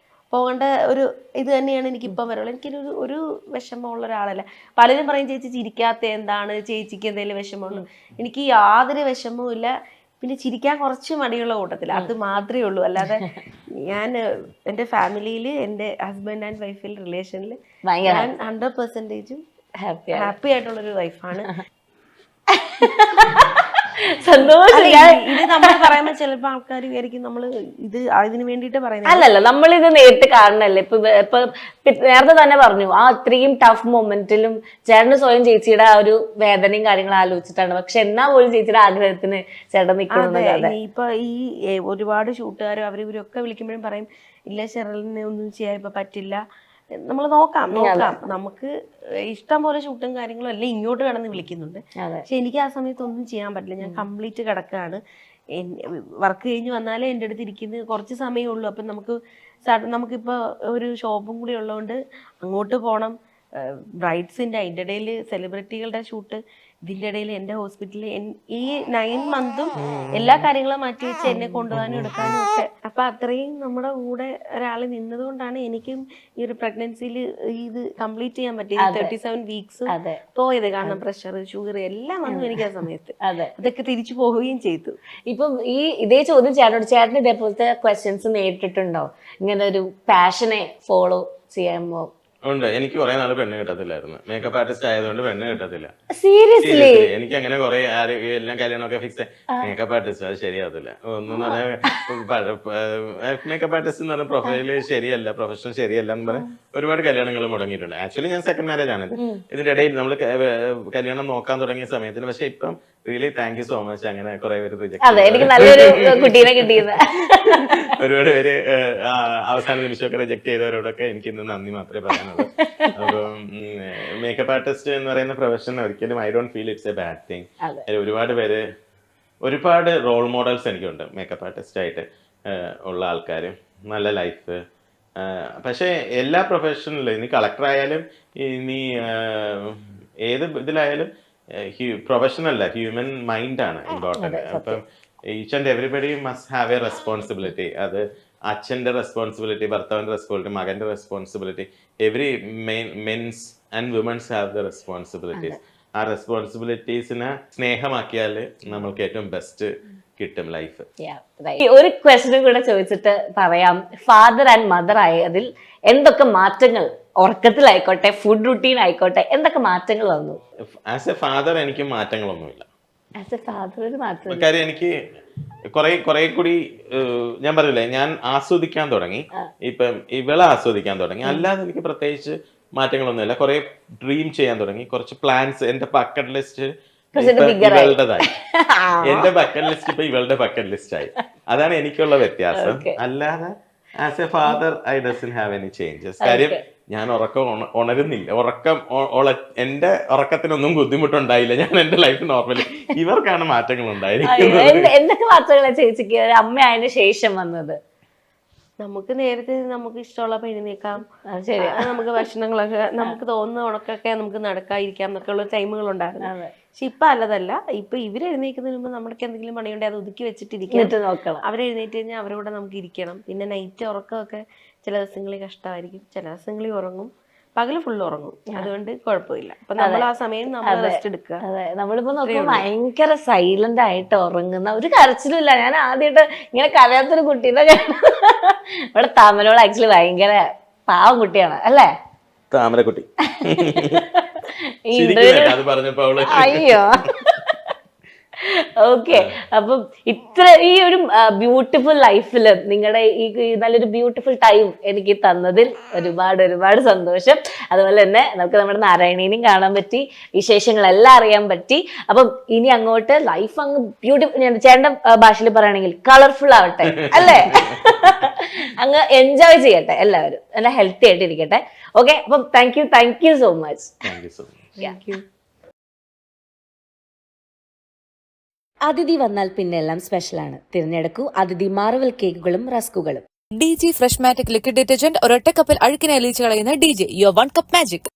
പോകേണ്ട ഒരു ഇത് തന്നെയാണ് എനിക്കിപ്പം വരുള്ളൂ. എനിക്കൊരു ഒരു വിഷമമുള്ള ഒരാളല്ല. പലരും പറയും ചേച്ചി ചിരിക്കാത്ത എന്താണ്, ചേച്ചിക്ക് എന്തെങ്കിലും വിഷമമുള്ളൂ. എനിക്ക് യാതൊരു വിഷമവും ഇല്ല. പിന്നെ ചിരിക്കാൻ കുറച്ച് മടിയുള്ള കൂട്ടത്തില്ല, അത് മാത്രമേ ഉള്ളൂ. അല്ലാതെ ഞാൻ എൻ്റെ ഫാമിലിയിൽ എൻ്റെ ഹസ്ബൻഡ് ആൻഡ് വൈഫിൽ റിലേഷനിൽ ഞാൻ 100% ഹാപ്പി ആയിട്ടുള്ളൊരു വൈഫാണ്. സന്തോഷം. ഇത് നമ്മൾ പറയുമ്പോൾ ചിലപ്പോൾ ആൾക്കാർ വിചാരിക്കും നമ്മൾ ഇത് അതിന് വേണ്ടിയിട്ട് പറയുന്നത്. അല്ലല്ല, നമ്മളിത് നേരിട്ട് കാണണല്ലേ. ഇപ്പൊ നേരത്തെ തന്നെ പറഞ്ഞു, ആ അത്രയും ടഫ് മൊമെന്റിലും ചേട്ടന് സ്വയം ചേച്ചിയുടെ ആ ഒരു വേദനയും കാര്യങ്ങളും ആലോചിച്ചിട്ടാണ്. പക്ഷെ എന്നാ പോലും ചേച്ചിയുടെ ആഗ്രഹത്തിന് ചേട്ടൻ നിൽക്കുന്നത്. ഇപ്പൊ ഈ ഒരുപാട് ഷൂട്ടുകാരും അവരിവരൊക്കെ വിളിക്കുമ്പോഴും പറയും, ഇല്ല ഷെറലിനെ ഒന്നും ചെയ്യാൻ ഇപ്പൊ പറ്റില്ല, നമ്മൾ നോക്കാം. നമുക്ക് ഇഷ്ടം പോലെ ഷൂട്ടും കാര്യങ്ങളും എല്ലാം ഇങ്ങോട്ട് കിടന്ന് വിളിക്കുന്നുണ്ട്. പക്ഷെ എനിക്ക് ആ സമയത്ത് ഒന്നും ചെയ്യാൻ പറ്റില്ല. ഞാൻ കംപ്ലീറ്റ് കിടക്കുകയാണ്. വർക്ക് കഴിഞ്ഞ് വന്നാലേ എൻ്റെ അടുത്ത് ഇരിക്കുന്നത് കുറച്ച് സമയമേ ഉള്ളൂ. അപ്പം നമുക്കിപ്പോൾ ഒരു ഷോപ്പും കൂടി ഉള്ളതുകൊണ്ട് അങ്ങോട്ട് പോകണം. ബ്രൈഡ്സിൻ്റെ അതിൻ്റെ ഇടയിൽ സെലിബ്രിറ്റികളുടെ ഷൂട്ട്, ഇതിൻ്റെ ഇടയിൽ എൻ്റെ ഹോസ്പിറ്റലിൽ ഈ 9 മന്തും എല്ലാ കാര്യങ്ങളും മാറ്റി വെച്ച് എന്നെ കൊണ്ടുപോകാനും എടുക്കാനും ഒക്കെ. അപ്പൊ അത്രയും നമ്മുടെ കൂടെ ഒരാൾ നിന്നത് കൊണ്ടാണ് എനിക്കും ഈ ഒരു പ്രഗ്നൻസിയിൽ ഇത് കംപ്ലീറ്റ് ചെയ്യാൻ പറ്റിയത്. 37 വീക്സ് പോയത്. കാരണം പ്രഷർ, ഷുഗർ എല്ലാം വന്നു എനിക്ക് ആ സമയത്ത്. അതൊക്കെ തിരിച്ചു പോവുകയും ചെയ്തു. ഇപ്പം ഇതേ ചോദ്യം ചേട്ടന് ഇതേപോലത്തെ ക്വസ്റ്റ്യൻസ് നേരിട്ടിട്ടുണ്ടോ? ഇങ്ങനെ ഒരു പാഷനെ ഫോളോ ചെയ്യുമ്പോ? ഉണ്ട്. എനിക്ക് കുറെ നാള് പെണ്ണ് കിട്ടത്തില്ലായിരുന്നു. മേക്കപ്പ് ആർട്ടിസ്റ്റ് ആയതുകൊണ്ട് പെണ്ണ് കിട്ടത്തില്ല. സീരിയസ്ലി എനിക്ക് അങ്ങനെ കുറെ എല്ലാം കല്യാണമൊക്കെ ഫിക്സ് മേക്കപ്പ് ആർട്ടിസ്റ്റ് അത് ശരിയാകത്തില്ല. ഒന്നും മേക്കപ്പ് ആർട്ടിസ്റ്റ് എന്ന് പറഞ്ഞ പ്രൊഫൈല് ശരിയല്ല, പ്രൊഫഷൻ ശരിയല്ല എന്ന് പറഞ്ഞാൽ ഒരുപാട് കല്യാണങ്ങൾ മുടങ്ങിയിട്ടുണ്ട്. ആക്ച്വലി ഞാൻ സെക്കൻഡ് മാരേജ് ആണ്. ഇതിന്റെ ഇടയിൽ നമ്മൾ കല്യാണം നോക്കാൻ തുടങ്ങിയ സമയത്തിന്. പക്ഷെ ഇപ്പം really thank you so much. അങ്ങനെ കുറെ പേര് ഒരുപാട് പേര് അവസാന നിമിഷമൊക്കെ റിജക്ട് ചെയ്തവരോടൊക്കെ എനിക്ക് ഇന്ന് നന്ദി മാത്രമേ പറയാനുള്ളൂ. അപ്പം മേക്കപ്പ് ആർട്ടിസ്റ്റ് എന്ന് പറയുന്ന പ്രൊഫഷൻ ഒരിക്കലും I don't feel it's A bad thing. ഒരുപാട് റോൾ മോഡൽസ് എനിക്കുണ്ട് മേക്കപ്പ് ആർട്ടിസ്റ്റ് ആയിട്ട് ഉള്ള ആൾക്കാർ. നല്ല ലൈഫ്, പക്ഷെ എല്ലാ പ്രൊഫഷനിലും ഇനി കളക്ടർ ആയാലും ഇനി ഏത് ഇതിലായാലും പ്രൊഫഷണൽ ഹ്യൂമൻ മൈൻഡാണ് ഇമ്പോർട്ടൻറ്റ്. അപ്പം each and everybody must have a responsibility. അത് അച്ഛൻ്റെ റെസ്പോൺസിബിലിറ്റി, ഭർത്താവിൻ്റെ റെസ്പോൺസിബിലിറ്റി, മകൻ്റെ responsibility, every mens and womens have the responsibilities. ആ റെസ്പോൺസിബിലിറ്റീസിനെ സ്നേഹമാക്കിയാൽ നമ്മൾക്ക് ഏറ്റവും ബെസ്റ്റ് കിട്ടും ലൈഫ്. ഒരു ക്വസ്റ്റ്യനും കൂടെ ചോദിച്ചിട്ട് പറയാം. ഫാദർ ആൻഡ് മദർ ആയതിൽ എന്തൊക്കെ മാറ്റങ്ങൾ, ഉറക്കത്തിലായിക്കോട്ടെ ഫുഡ് റുട്ടീൻ ആയിക്കോട്ടെ, എന്തൊക്കെ മാറ്റങ്ങൾ വന്നു? ആസ് എ ഫാദർ എനിക്ക് മാറ്റങ്ങളൊന്നുമില്ല. ആസ് എ ഫാദർ ഒരു മാറ്റം. കാര്യം എനിക്ക് കുറെ കൂടി ഞാൻ പറഞ്ഞില്ലേ, ഞാൻ ആസ്വദിക്കാൻ തുടങ്ങി. ഇപ്പം ഇവളെ ആസ്വദിക്കാൻ തുടങ്ങി. അല്ലാതെ എനിക്ക് പ്രത്യേകിച്ച് മാറ്റങ്ങളൊന്നുമില്ല. കുറെ ഡ്രീം ചെയ്യാൻ തുടങ്ങി. കുറച്ച് പ്ലാൻസ്, എന്റെ ബക്കറ്റ് ലിസ്റ്റ് ഇവളുടേതായി. എന്റെ ബക്കറ്റ് ലിസ്റ്റ് ഇപ്പൊ ഇവളുടെ ബക്കറ്റ് ലിസ്റ്റ് ആയി. അതാണ് എനിക്കുള്ള വ്യത്യാസം. അല്ലാതെ as A father I doesn't have any changes. കാര്യം ഞാൻ ഉറക്കം ഉണരുന്നില്ല. എന്റെ ഉറക്കത്തിനൊന്നും ബുദ്ധിമുട്ടുണ്ടായില്ല. ഞാൻ എന്റെ ലൈഫ് നോർമലി. ഇവർക്കാണ് മാറ്റങ്ങൾ ഉണ്ടായിരിക്കുന്നത്. എന്തൊക്കെ മാറ്റങ്ങളാണ് ചേച്ചിക്ക് അമ്മയായതിനു ശേഷം വന്നത്? നമുക്ക് നേരത്തെ നമുക്ക് ഇഷ്ടമുള്ളപ്പോൾ എഴുന്നേക്കാം, നമുക്ക് ഭക്ഷണങ്ങളൊക്കെ നമുക്ക് തോന്നുന്ന ഉണക്കൊക്കെ നമുക്ക് നടക്കാതിരിക്കാം എന്നൊക്കെ ഉള്ള ടൈമുകൾ ഉണ്ടായിരുന്നു. പക്ഷെ ഇപ്പൊ അല്ലതല്ല. ഇപ്പൊ ഇവരെഴുന്നേക്കുന്നതിന് മുമ്പ് നമ്മൾക്ക് എന്തെങ്കിലും പണിയുണ്ടെങ്കിൽ അത് ഒതുക്കി വെച്ചിട്ടിരിക്കണം. അവരെഴുന്നേറ്റ് കഴിഞ്ഞാൽ അവരോട് നമുക്ക് ഇരിക്കണം. പിന്നെ നൈറ്റ് ഉറക്കമൊക്കെ ചില ദിവസങ്ങളിൽ കഷ്ടമായിരിക്കും, ചില ദിവസങ്ങളിൽ ഉറങ്ങും, പകല് ഫുള്ള് ഉറങ്ങും. അതുകൊണ്ട് കുഴപ്പമില്ല. അപ്പൊ നമ്മൾ ആ സമയം നമ്മൾ റെസ്റ്റ് എടുക്കുക. അതെ, നമ്മളിപ്പോ നോക്കുമ്പോൾ ഭയങ്കര സൈലന്റ് ആയിട്ട് ഉറങ്ങുന്ന, ഒരു കരച്ചിലും ഇല്ല. ഞാൻ ആദ്യമായിട്ട് ഇങ്ങനെ കരയാത്തൊരു കുട്ടീനെ ഇവിടെ താമരോൾ ആക്ച്വലി ഭയങ്കര പാവം കുട്ടിയാണ് അല്ലേ? താമരക്കുട്ടി. അയ്യോ ഓക്കെ. അപ്പം ഇത്ര ഈ ഒരു ബ്യൂട്ടിഫുൾ ലൈഫില് നിങ്ങളുടെ ഈ നല്ലൊരു ബ്യൂട്ടിഫുൾ ടൈം എനിക്ക് തന്നതിൽ ഒരുപാട് ഒരുപാട് സന്തോഷം. അതുപോലെ തന്നെ നമുക്ക് നമ്മുടെ നാരായണീനെയും കാണാൻ പറ്റി, വിശേഷങ്ങളെല്ലാം അറിയാൻ പറ്റി. അപ്പം ഇനി അങ്ങോട്ട് ലൈഫ് അങ്ങ് ബ്യൂട്ടിഫുൾ, ഞാൻ ചേട്ടൻ്റെ ഭാഷയിൽ പറയുകയാണെങ്കിൽ കളർഫുൾ ആവട്ടെ അല്ലേ? അങ്ങ് എൻജോയ് ചെയ്യട്ടെ എല്ലാവരും, നല്ല ഹെൽത്തി ആയിട്ട് ഇരിക്കട്ടെ. ഓക്കെ, അപ്പം thank you so much. Thank you. Athithi വന്നാൽ പിന്നെ എല്ലാം സ്പെഷ്യലാണ്. തിരഞ്ഞെടുക്കൂ അതിഥി മാർവൽ കേക്കുകളും റസ്കുകളും. DG ഫ്രഷ്മാറ്റിക് ലിക്വിഡ് ഡിറ്റർജന്റ് ഒരൊറ്റ കപ്പിൽ അഴുക്കിനെ അലിയിച്ച് കളയുന്ന DJ, യുവർ 1 കപ്പ് മാജിക്.